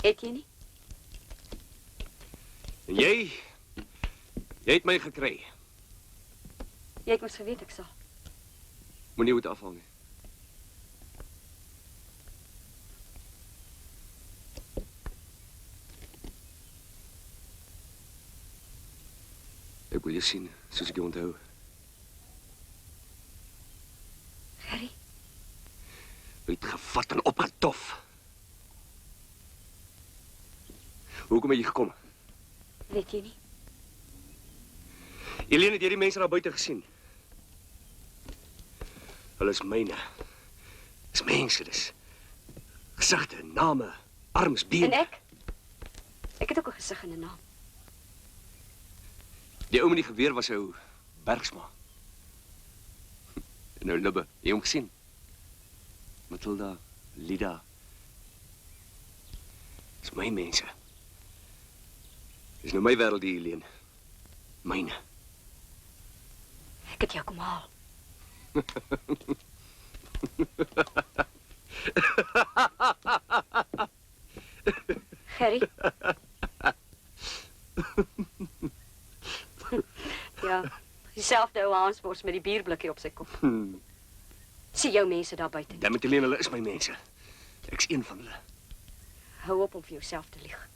Het jy nie? En jy het my gekry. Jy het mos geweet ek sal. Moenie moet afhaal nie. Ek wil jou sien, soos ek jou onthou. Gerry? Jy het gevat en opgetof. Hoekom het jy gekom? Weet jy nie? Helene, het jy die mense daar buite gesien? Hulle is myne. Dis mense, dis gesigte, name, arms, bene. En ek? Ek het ook 'n gesig en 'n naam. Die ou met die geweer was ou Bergsma. En nou Libbe, jy hom gesien? Matilda, Lida. Dis my mense. Dis nou my wêreld hier, Helene. Myne. Ek het jou kom haal. Gerry? Ja, dieselfde ou Hansbos met die bierblikkie op sy kop. Sien jou mense daar buite. Dan met Helene, hulle is my mense. Ek's een van hulle. Hou op om vir jouself te lieg.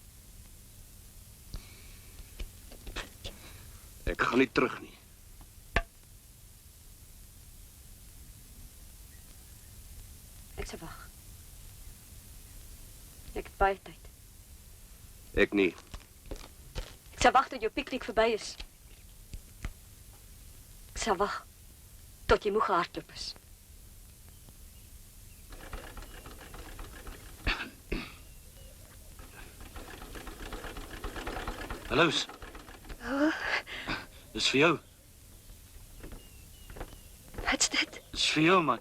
Ek gaan nie terug nie. Ek sal wag. Ek het baie tyd. Ek nie. Ek sal wag tot jou piknik verby is. Ek sal wag tot jy moeg gehardloop is. Hallo's. Oh, Dis vir jou. wat's dit? Dis vir jou, man.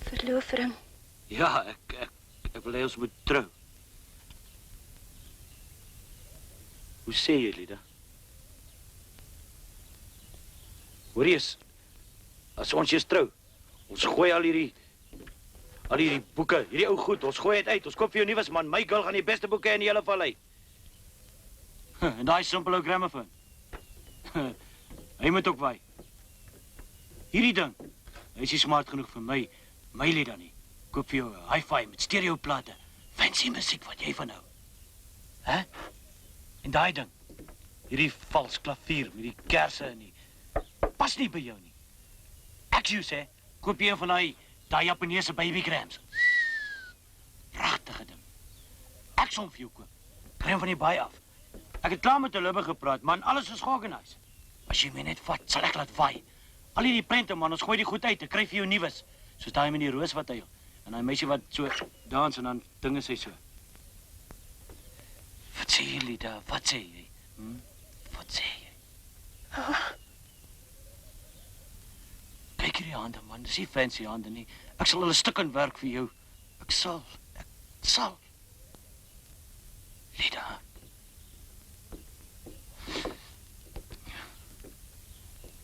Verloofring. Ja, ek wil hê ons moet trou. Hoe sê jy, Lida? Hoor jy eens, as ons eers trou, ons gooi al hierdie boeke, hierdie ou goed, ons gooi dit uit, ons koop vir jou nuus man, my girl gaan die beste boeke in die hele vallei. En daai simpel ou gramofoon. Hy moet ook waai. Hierdie ding, hy is nie smart genoeg vir my Lida nie. Koop vir jou 'n hi-fi met stereoplate, fancy musiek wat jy van hou. Hè? En daai ding, hierdie vals klavier met die kersse in die pas nie by jou nie. Ek sê, koop jy een van daai Japaneese babygrams. Pragtige ding. Ek sal vir jou koop. Kry hom van die baai af. Ek het klaar met 'n Libbe gepraat, man, alles is georganiseer. As jy my net vat, sal ek laat waai. Al hierdie prente, man, ons gooi die goed uit, ek kry vir jou nuus. Soos daai met die roos wat hy en daai meisie wat so dans en dan dinge sê so. Wat sê jy, Lida? Wat sê jy? Wat sê jy? Oh. Kyk hierdie hande, man. Dis nie fancy hande nie. Ek sal hulle stuk in werk vir jou. Ek sal. Lida.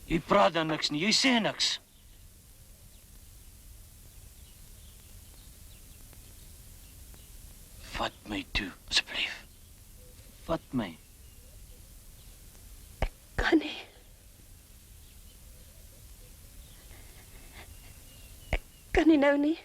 Jy praat dan niks nie. Jy sê niks. Vat my toe, asseblief. Vat my. Kan nie. Ek kan nie nou nie.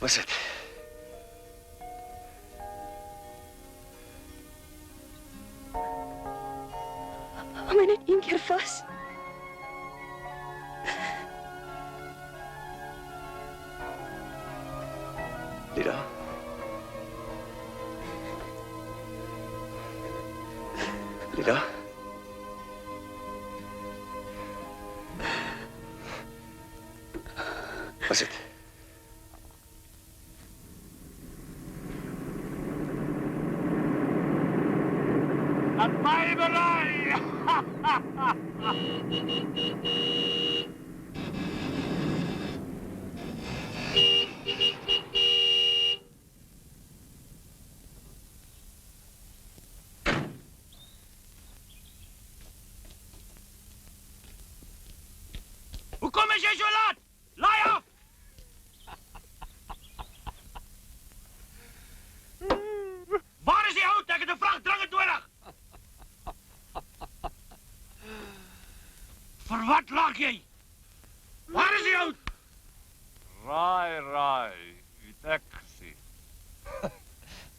Was dit? Hou my net een keer vas. Lida? Lida? Was dit? Laat my berei! Hoekom is jy so laat? Laai af! Waar is die hout? Ek het 'n vrag dringend nodig. Vir wat lag jy? Waar is die hout? Raai, het ek gesien.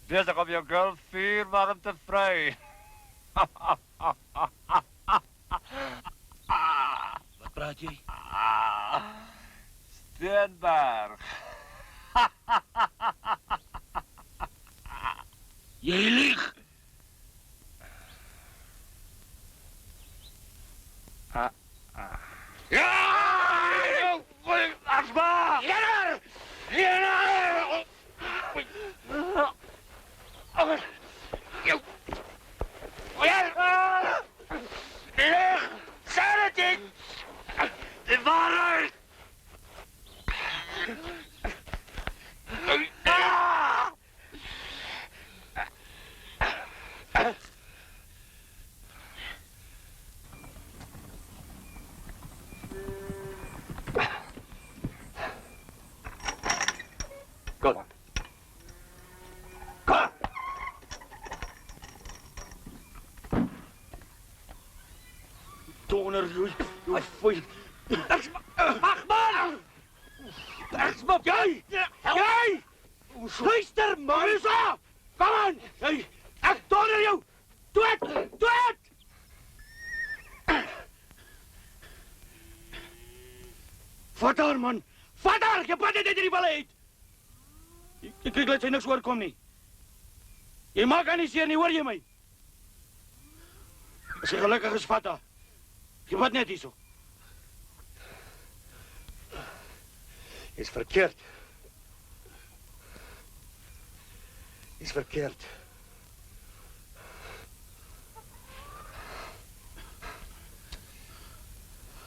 Besig om jou girl vuur warm te vry. Wat praat jy? Steenberg. Jy lieg. Ja! Asma! Jenner! Jenner! Lieg! Sê dit niet! De waarheid! Kom. Kom! Toner, jy foei. Wag man! Eksmop, jy! Jy! Luister, Marisa! Kom aan! Jy, ek toner jou! Dood! Dood! Vat haar, man! Vat haar! Jy pat dit uit die balle uit! Ek laat sy niks oorkom nie. Jy maak aan nie seer nie, hoor jy my? As jy gelukkig is, vat haar. Jy vat net hierso. Is verkeerd. Is verkeerd.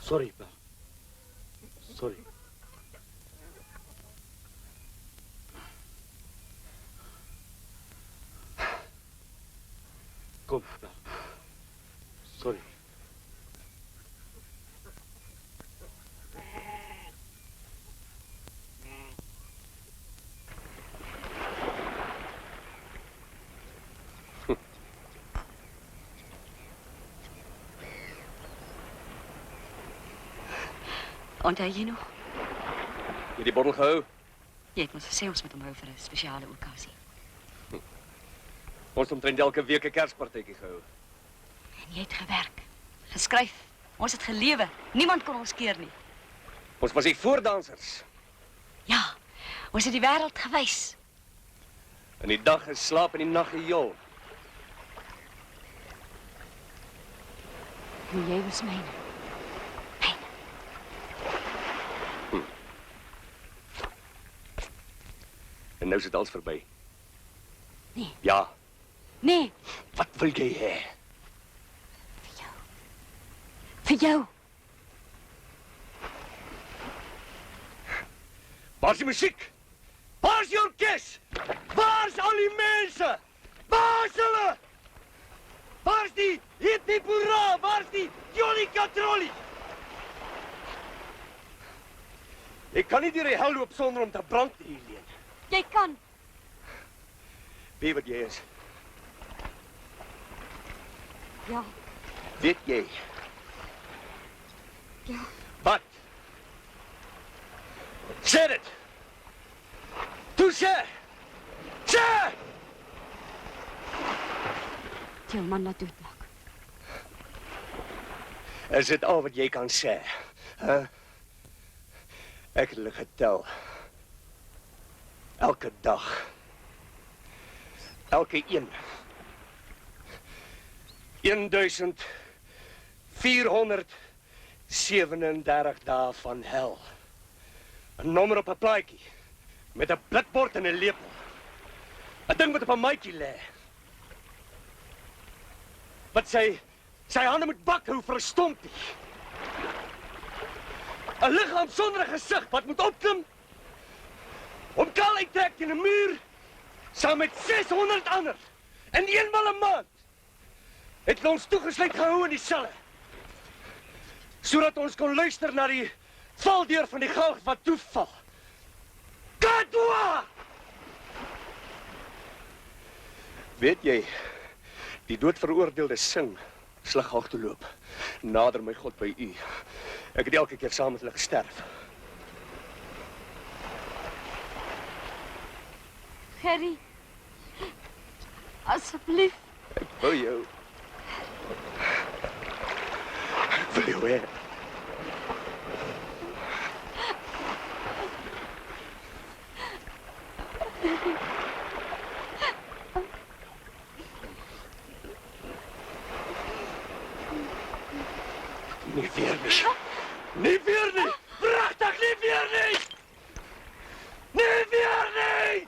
Sorry, pa. Sorry. Kom, pa. Sorry. Onthou jy nog? Jy die bottel gehou? Jy het ons gesê ons moet hom hou vir 'n spesiale okasie. Ons het omtrent elke week 'n Kerspartytjie gehou. En jy het gewerk, geskryf. Ons het gelewe. Niemand kon ons keer nie. Ons was die voordansers. Ja, ons het die wêreld gewys. In die dag geslaap en die nag gejol. En jy was myne. En nou is dit alles verby. Nee. Ja. Nee, Wat wil jy hê? vir jou. Waar is die musiek? Waar is die orkes? Waar is al die mense? Waar is hulle? Waar is die hip hip hoera? Waar is die Johnny Catrolli? Ek kan nie deur die hel loop sonder om te brand hier leen. Jy kan. Weet wat jy is? Ja, Weet jy? ja. Wat? Sê dit! Toe sê! Sê! Jou man laat doodmaak. Is dit al wat jy kan sê? Huh? Ek het hulle getel. Elke dag. Elke een. 1437 dae van hel. 'n nommer op 'n plaatjie. Met 'n blikbord en 'n lepel. 'n ding wat op 'n maatjie lê. Wat sy hande moet bak hou vir 'n stompie. 'n liggaam sonder 'n gesig wat moet opklim. Om kaal uittrek teen 'n muur. Saam met 600 ander. En eenmal 'n maand. Het ons toegesluit gehou in die selle. Sodat ons kon luister na die valdeur van die galg wat toeval. Katwa! Weet jy, die doodveroordeelde sing, slaghaag toe loop. Nader my God by u. Ek het elke keer saam met hulle gesterf. Gerry, asseblief. Ek wil jou. Ek wil jou hê. Nie weer nie. Nie weer nie. Pragtig, nie weer nie. Nie weer nie.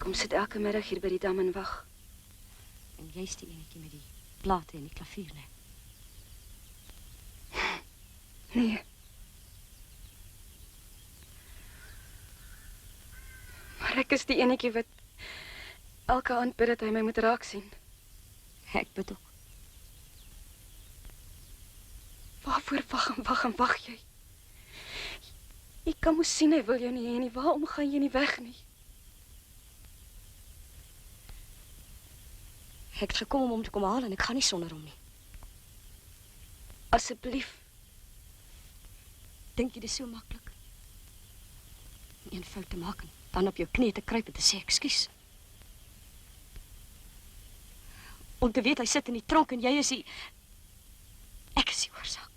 Kom sit elke middag hier by die dam en wag. En jy's die enetjie met die plate en die klavier, né? Nee. Maar ek is die enetjie wat elke aand bid dat hy my moet raak sien. Ek bid ook. Waarvoor wag en wag jy? Jy kan mos sien hy wil jou nie hê nie. Waarom gaan jy nie weg nie? Ek het gekom om hom te kom haal en ek gaan nie sonder hom nie. Asseblief. Dink jy dit is so maklik? Een fout te maak en dan op jou knie te kruip en te sê ekskuus. Om te weet hy sit in die tronk en jy is die... Ek is die oorsaak.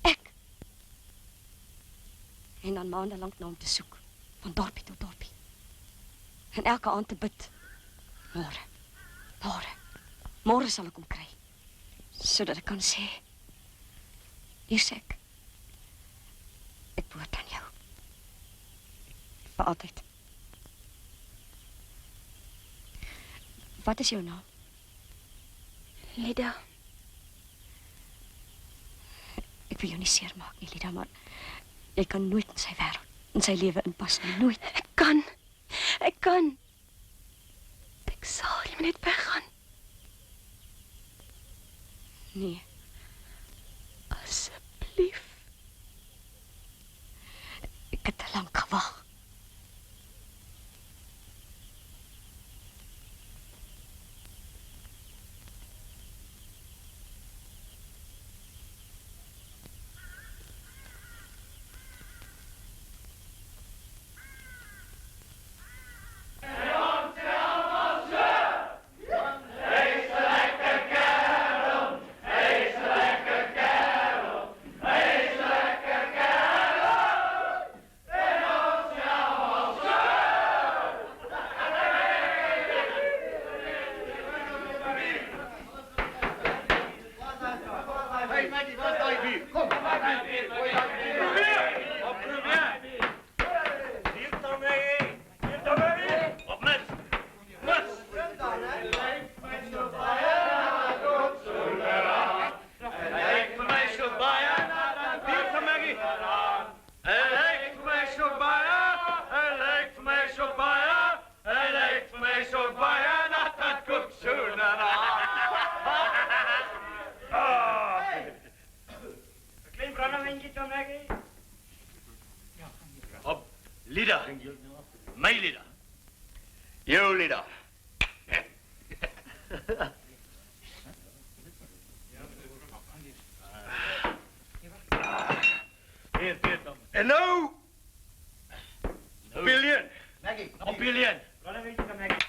Ek. En dan maandelang na hom te soek. Van dorpie tot dorpie. En elke aand te bid. Môre sal ek hom kry. Sodat ek kan sê, hier sê ek behoort aan jou. Vir altyd. Wat is jou naam? Lida. Ek wil jou nie seermaak nie, Lida, maar jy kan nooit in sy wêreld, in sy lewe inpas nie, nooit. Ek kan. Ek sal jy net weggaan. Nee. Asseblief. Ek het te lank gewag. Lida. My Lida. Jou Lida. En nou... Billion. Maggie. Op Billion. Wat een beetje van Maggie.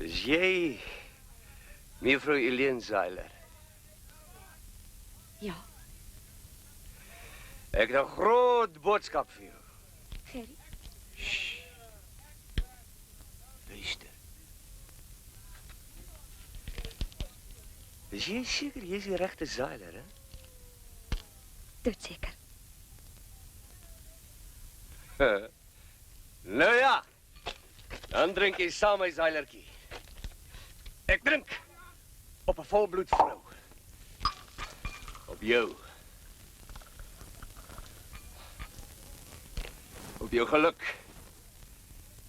Is jy mevrou Eileen Zeiler? Ja. Ek het 'n groot boodskap vir jou. Gerry. Luister. Is jy seker jy is die regte Zeiler, hè? Doodseker. Nou ja. Dan drink jy saam my Zeilertjie. Ek drink op 'n volbloed vrou. Op jou. Op jou geluk.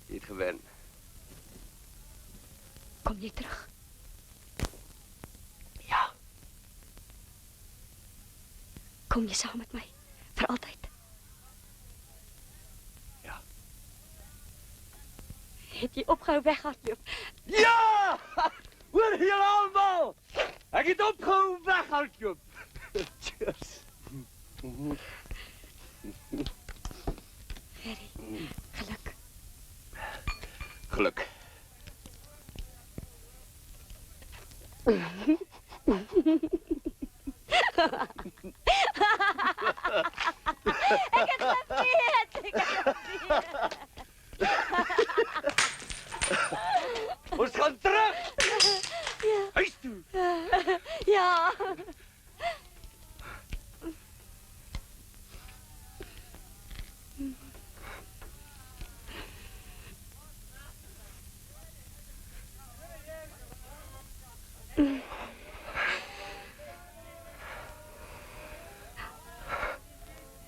Jy het gewen. Kom jy terug? Ja. Kom jy saam met my? Vir altyd. Ja. Het jy ophou weghardloop? Ja! Hoor julle almal! Ek het opgehou weghardloop. Cheers. Gerry, geluk. Geluk. Ek het geweet, ek het geweet. Ons gaan terug. Ja. Huis toe. Ja.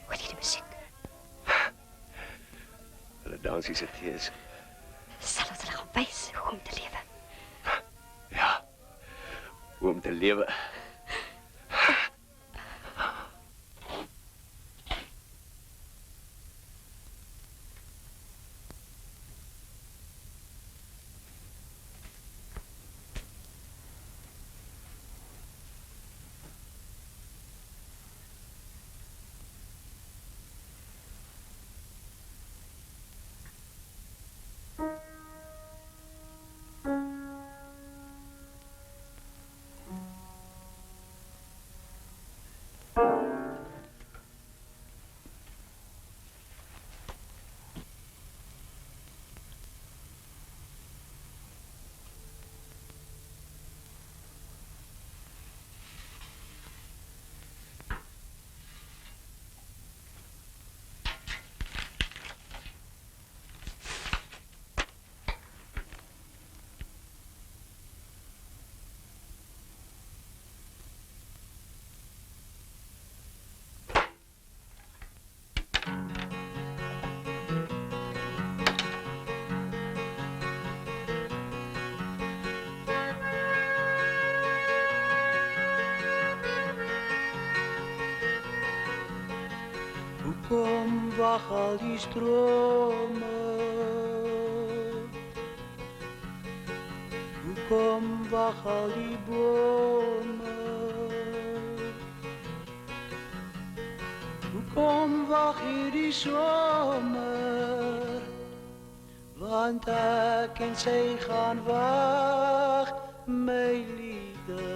Hoor jy die musiek? Hulle dans hier se tees. Sal ons hulle gaan wys hoe om te lewe? Ja. Hoe om te lewe. Hoekom wag al die strome? Hoekom wag al die bome? Hoekom wag hierdie somer? Want ek en sy gaan wag, my liefde.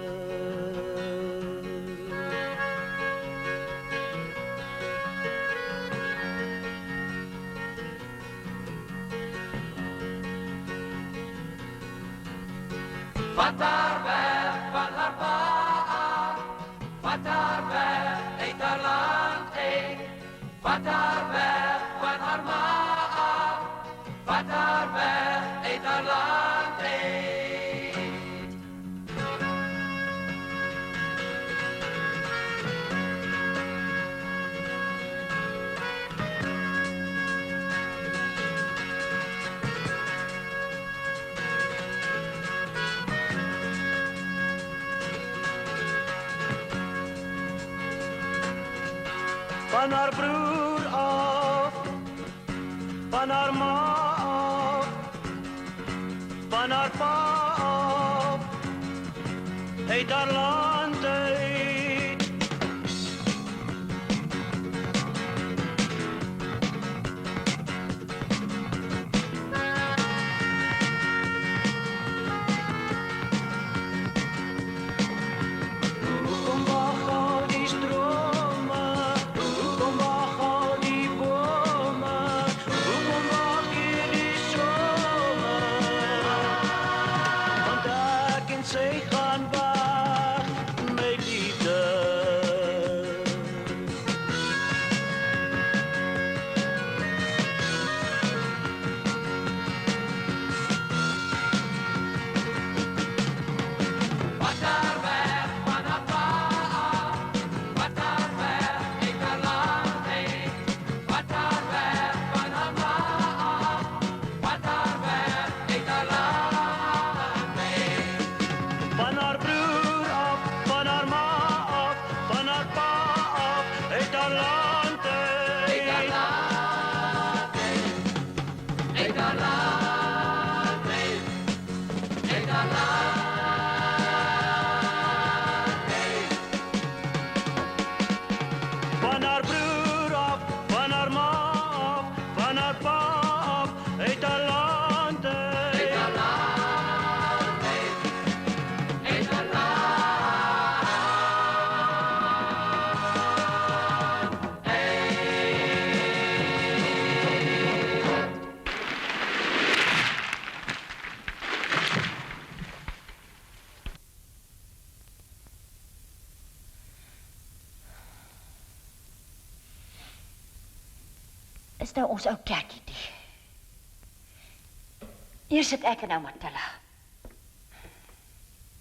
Vat haar weg van haar pa af, vat haar weg uit haar land uit, vat haar weg van haar ma af, vat haar weg uit haar land uit. Van haar broer af, van haar ma af, van haar pa af, uit haar land uit. Hoekom wag al die strome? Hoekom wag al die bome? Hoekom wag hierdie somer? Want ek en sy gaan wag, my liefde. Vat haar weg van haar pa af, vat haar weg uit haar land uit, vat haar weg van haar ma af, vat haar weg uit haar land uit. Van haar broer af, van haar ma af, van haar pa af, uit haar land uit. Uit haar land uit, uit haar land uit, uit haar land uit. Van haar broer af, van haar ma af, van haar pa af, uit haar land uit. Uit haar land uit, uit haar land uit. Is nou ons ou kerkie die. Hier sit ek en nou Matilda.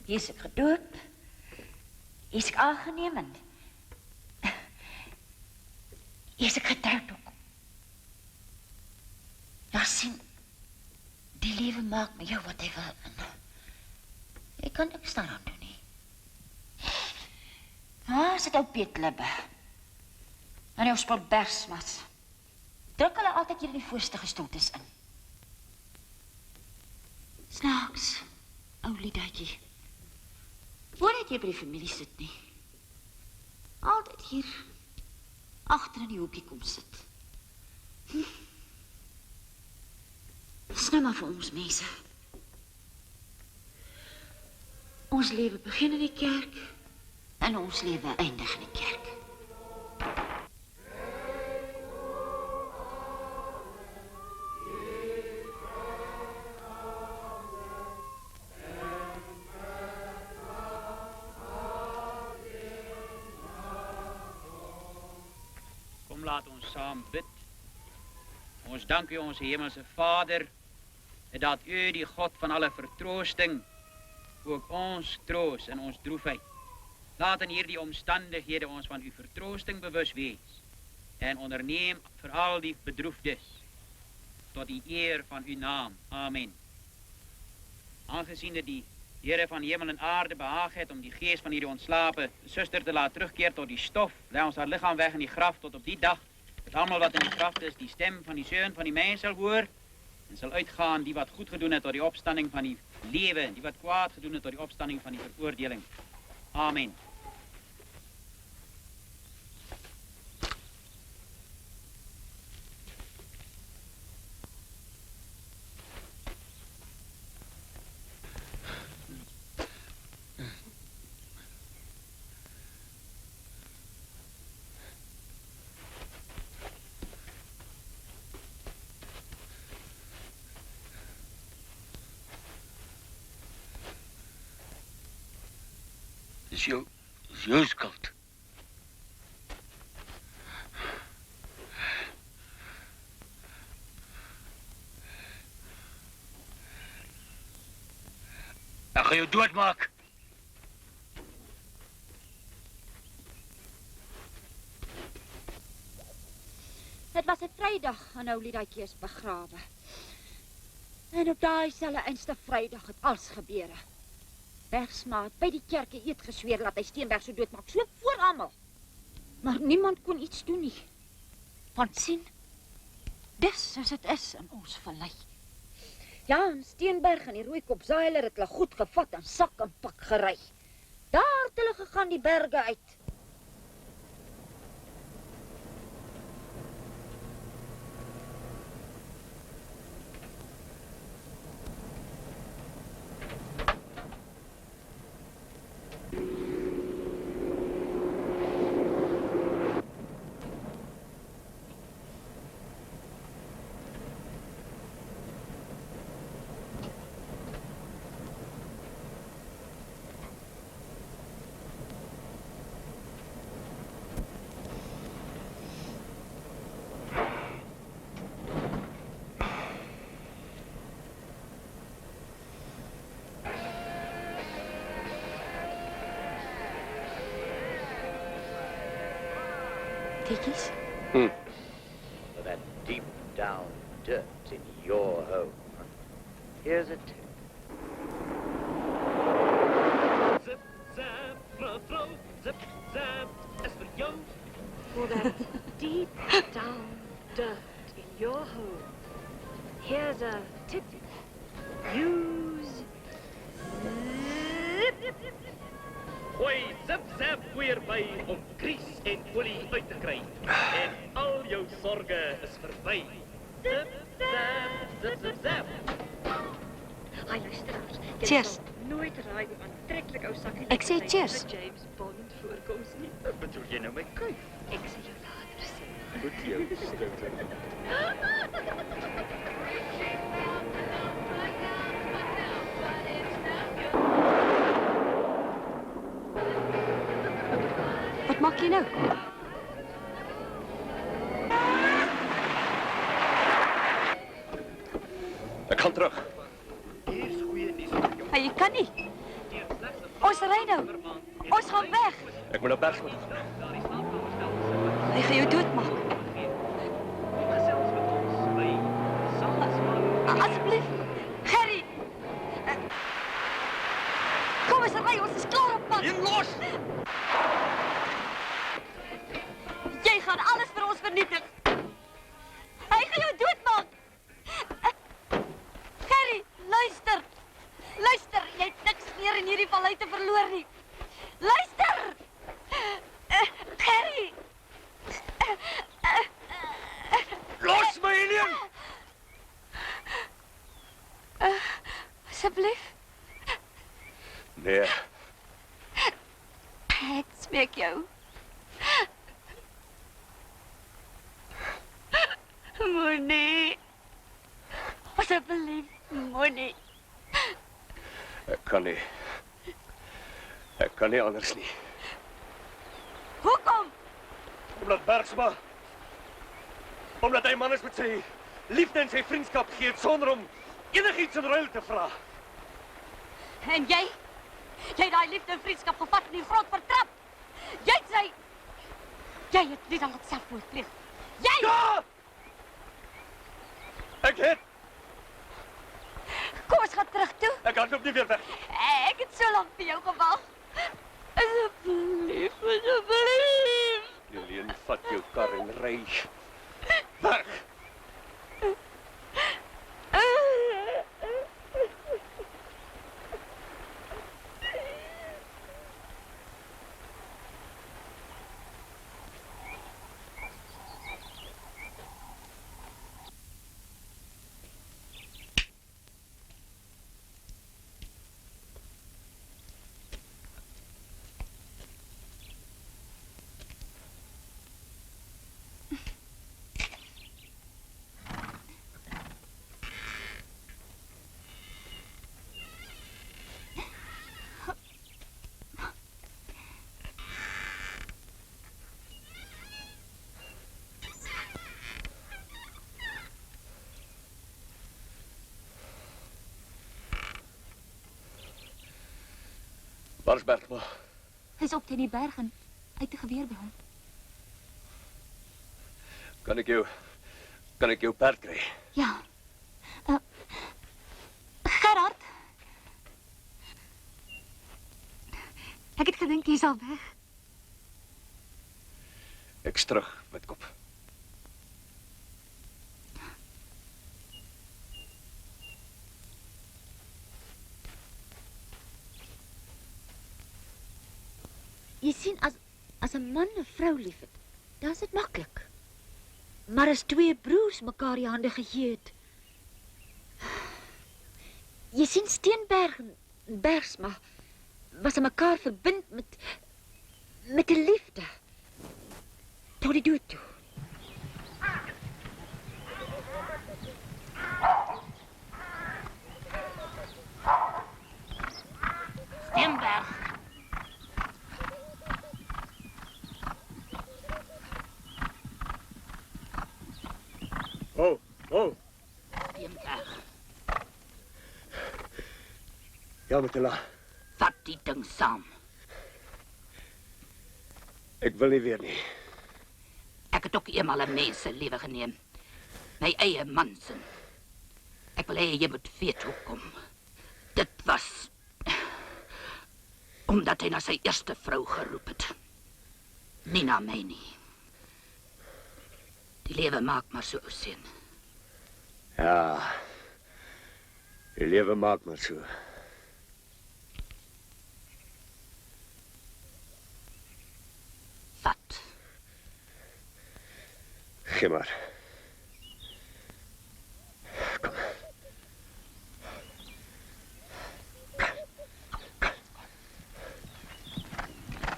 Hier is ek gedoop. Hier is ek aangeneem en hier is ek getroud ook. Ja, sien, die lewe maak met jou wat hy wil en jy kan niks daaraan doen nie. Ah, is dit ou Piet Libbe. En jou spul Bersmas. Druk hulle altyd hier in die voorste gestoeltes in. Snaaks, ou Liedaatjie. Hoor dat jy by die familie sit nie. Altyd hier, agter in die hoekie kom sit. Dis nou maar vir ons mense. Ons lewe begin in die kerk en ons lewe eindig in die kerk. Kom, laat ons saam bid. Ons dank u, onze hemelse Vader, dat u, die God van alle vertroosting, ook ons troos in ons droefheid. Laat in hierdie omstandighede ons van uw vertroosting bewust wees en onderneem vir al die bedroefdes tot die eer van uw naam. Amen. Aangezien dit die Heere van hemel en aarde behaag het om die geest van hierdie ontslapen zuster te laten terugkeer tot die stof, lei ons haar lichaam weg in die graf tot op die dag Dat almal wat in die grafte is, die stem van die Seun van die mens sal hoor en sal uitgaan, die wat goed gedoen het tot die opstanding van die lewe en die wat kwaad gedoen het tot die opstanding van die veroordeling. Amen. Is jou skuld. Ek gaan jou doodmaak. Dit was 'n Vrydag en nou lê daai kees begrawe. En op daai selfe einste Vrydag het alles gebeure. Bergsma het by die kerk 'n eed gesweer dat hy Steenberg sou doodmaak, so voor almal. Maar niemand kon iets doen nie. Want sien, dis soos dit is in ons vallei. Ja, en Steenberg en die Rooikop Zailer het hulle goed gevat en sak en pak gery. Daar het hulle gegaan die berge uit. Tikkies? For that deep down dirt in your home. Here's a tip. Zip, zap, mevrouw, zip, zap, is voor jou. For that deep down dirt in your home. Here's a tip. Use Gooi zip, zap weer by om grease en olie uit te kry. En al jou sorge is verby. Zip, zap, zip, zip, zap. Ai, luisteraars. Cheers. Nooit raai hoe aantreklik ou sakkie. Ek sê cheers. James Bond voorkoms nie. Bedoel jy nou my kuif? Ek sê jou later sien. Goed jou stoute. Wat maak jy nou? Ek gaan terug. Maar jy kan nie. Ons ry nou. Ons gaan weg. Ek moet na Bergsma. Hy gaan jou doodmaak. Asseblief. Gerry. Kom ons ry, ons is klaar op pad. Jy los. Jy gaan alles vir ons vernietig. Hy gaan jou doodmaak. Gerry, luister. Luister, jy het niks meer in hierdie vallei te verloor nie. Luister. Gerry. Los my, Elian. Asseblief. Nee. Ek smeek jou. Moenie. Asseblief, moenie. Ek kan nie. Ek kan nie anders nie. Hoekom? Omdat Bergsma. Omdat hy man is met sy liefde en sy vriendskap gee sonder om enigiets in ruil te vra. En jy? Jy het daai liefde en vriendskap gevat en die grond vertrap. Jy sê jy het nie dan selfmoord pleeg. Jy! Ja! Ek het. Kom ons gaan terug toe. Ek hardloop nie weer weg. Ek het so lank vir jou gewag. Asseblief, asseblief. Julian, vat jou kar en ry. Waar's Bergma? Hy's op teen die berg en uit 'n geweer by hom. Kan ek jou perd kry? Ja. Gerard. Ek het gedink jy's al weg. Ek's terug, Witkop. Jy sien, as 'n man 'n vrou liefhet, dan is dit maklik. Maar as twee broers mekaar die hande gegee het. Jy sien, Steenberg en Bergsma was aan mekaar verbind met 'n liefde. Tot die dood toe. Steenberg. Oh. Steenberg. Ja, Matilda. Vat die ding saam. Ek wil nie weer nie. Ek het ook eenmal 'n mens se lewe geneem. My eie man se. Ek wil hê jy moet weet hoekom. Dit was omdat hy na sy eerste vrou geroep het. Nie na my nie. Die lewe maak maar so, ou seun. Ja. Die lewe maak maar so. Vat. Gee maar. Kom.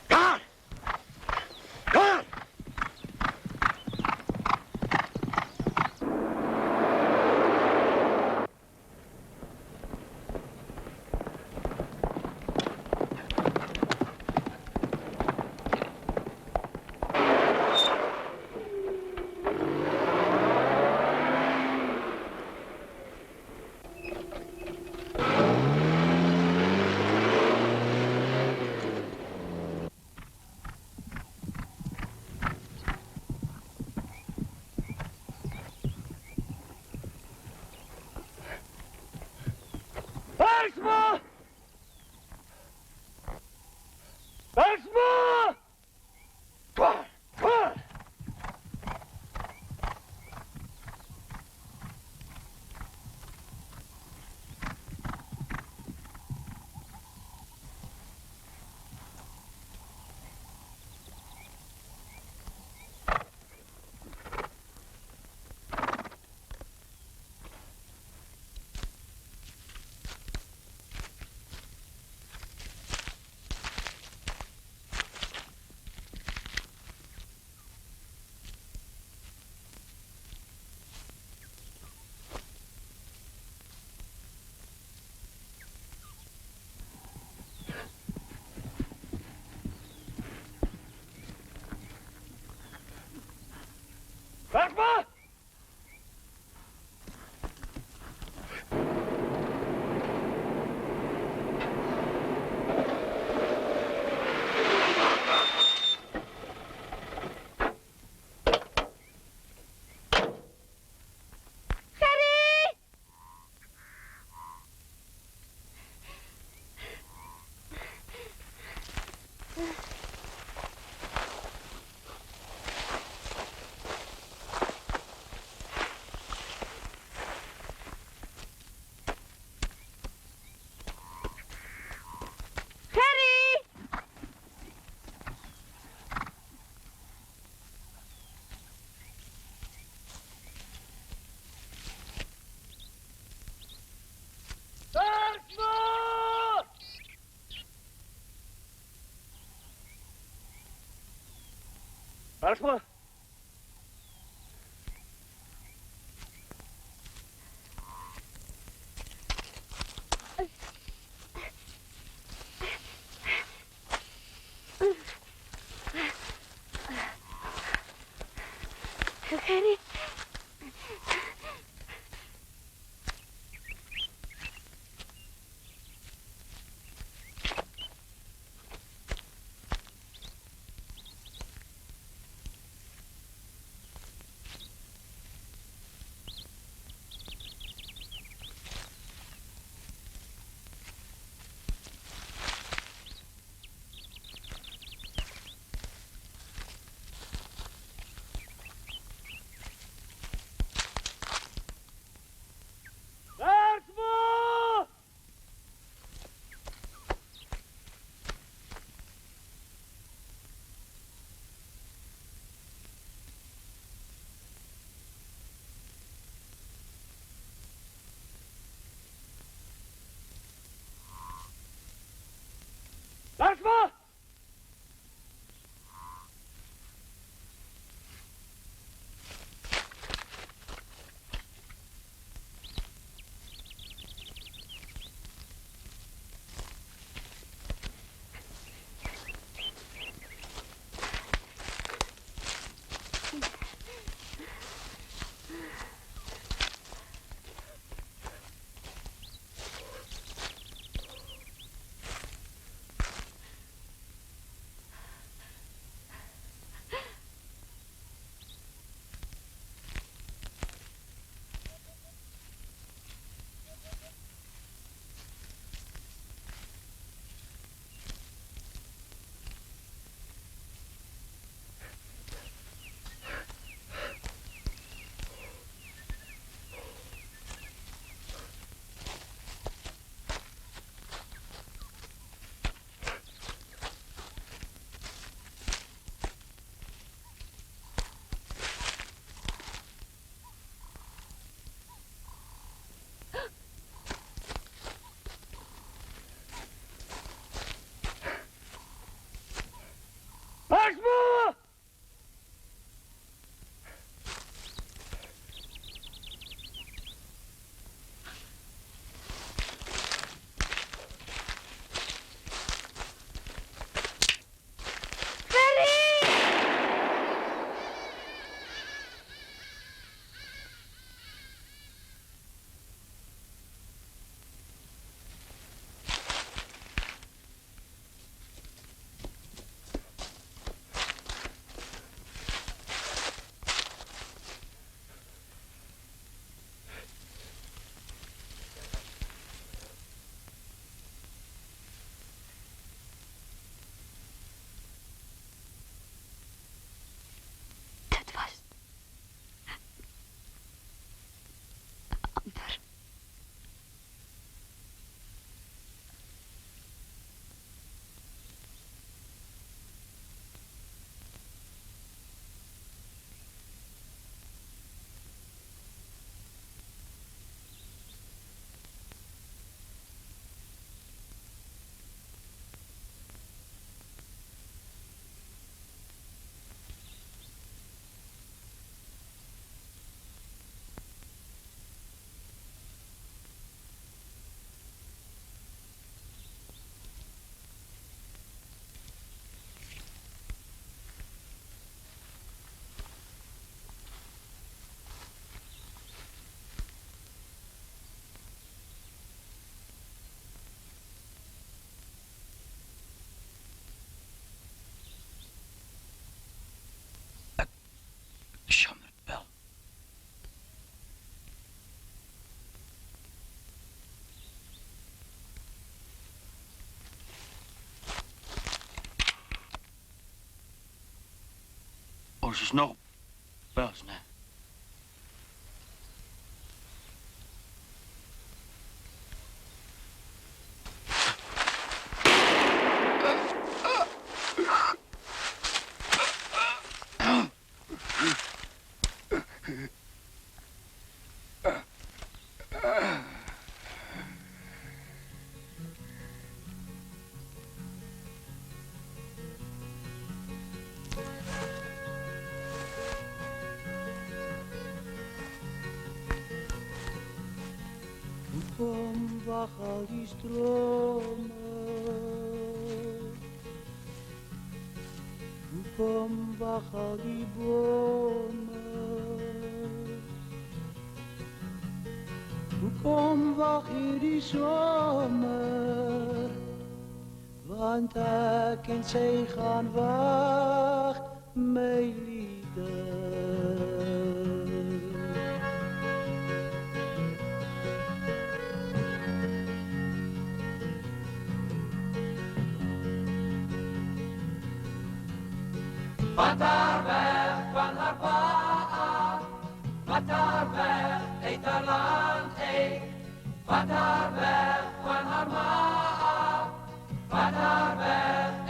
Daar! Daar! Bergsma! Bergsma! Klaar! Klaar! Bergsma! Bergsma! Gerry. Ons is nog bels, nee. Kom, wacht al die stromen. Kom, wacht al die bomen. Kom, wacht hier die zomer. Want ek en sy gaan wacht, my liefde. Vat haar weg van haar pa af, vat haar weg uit haar land uit. Vat haar weg van haar ma af, vat haar weg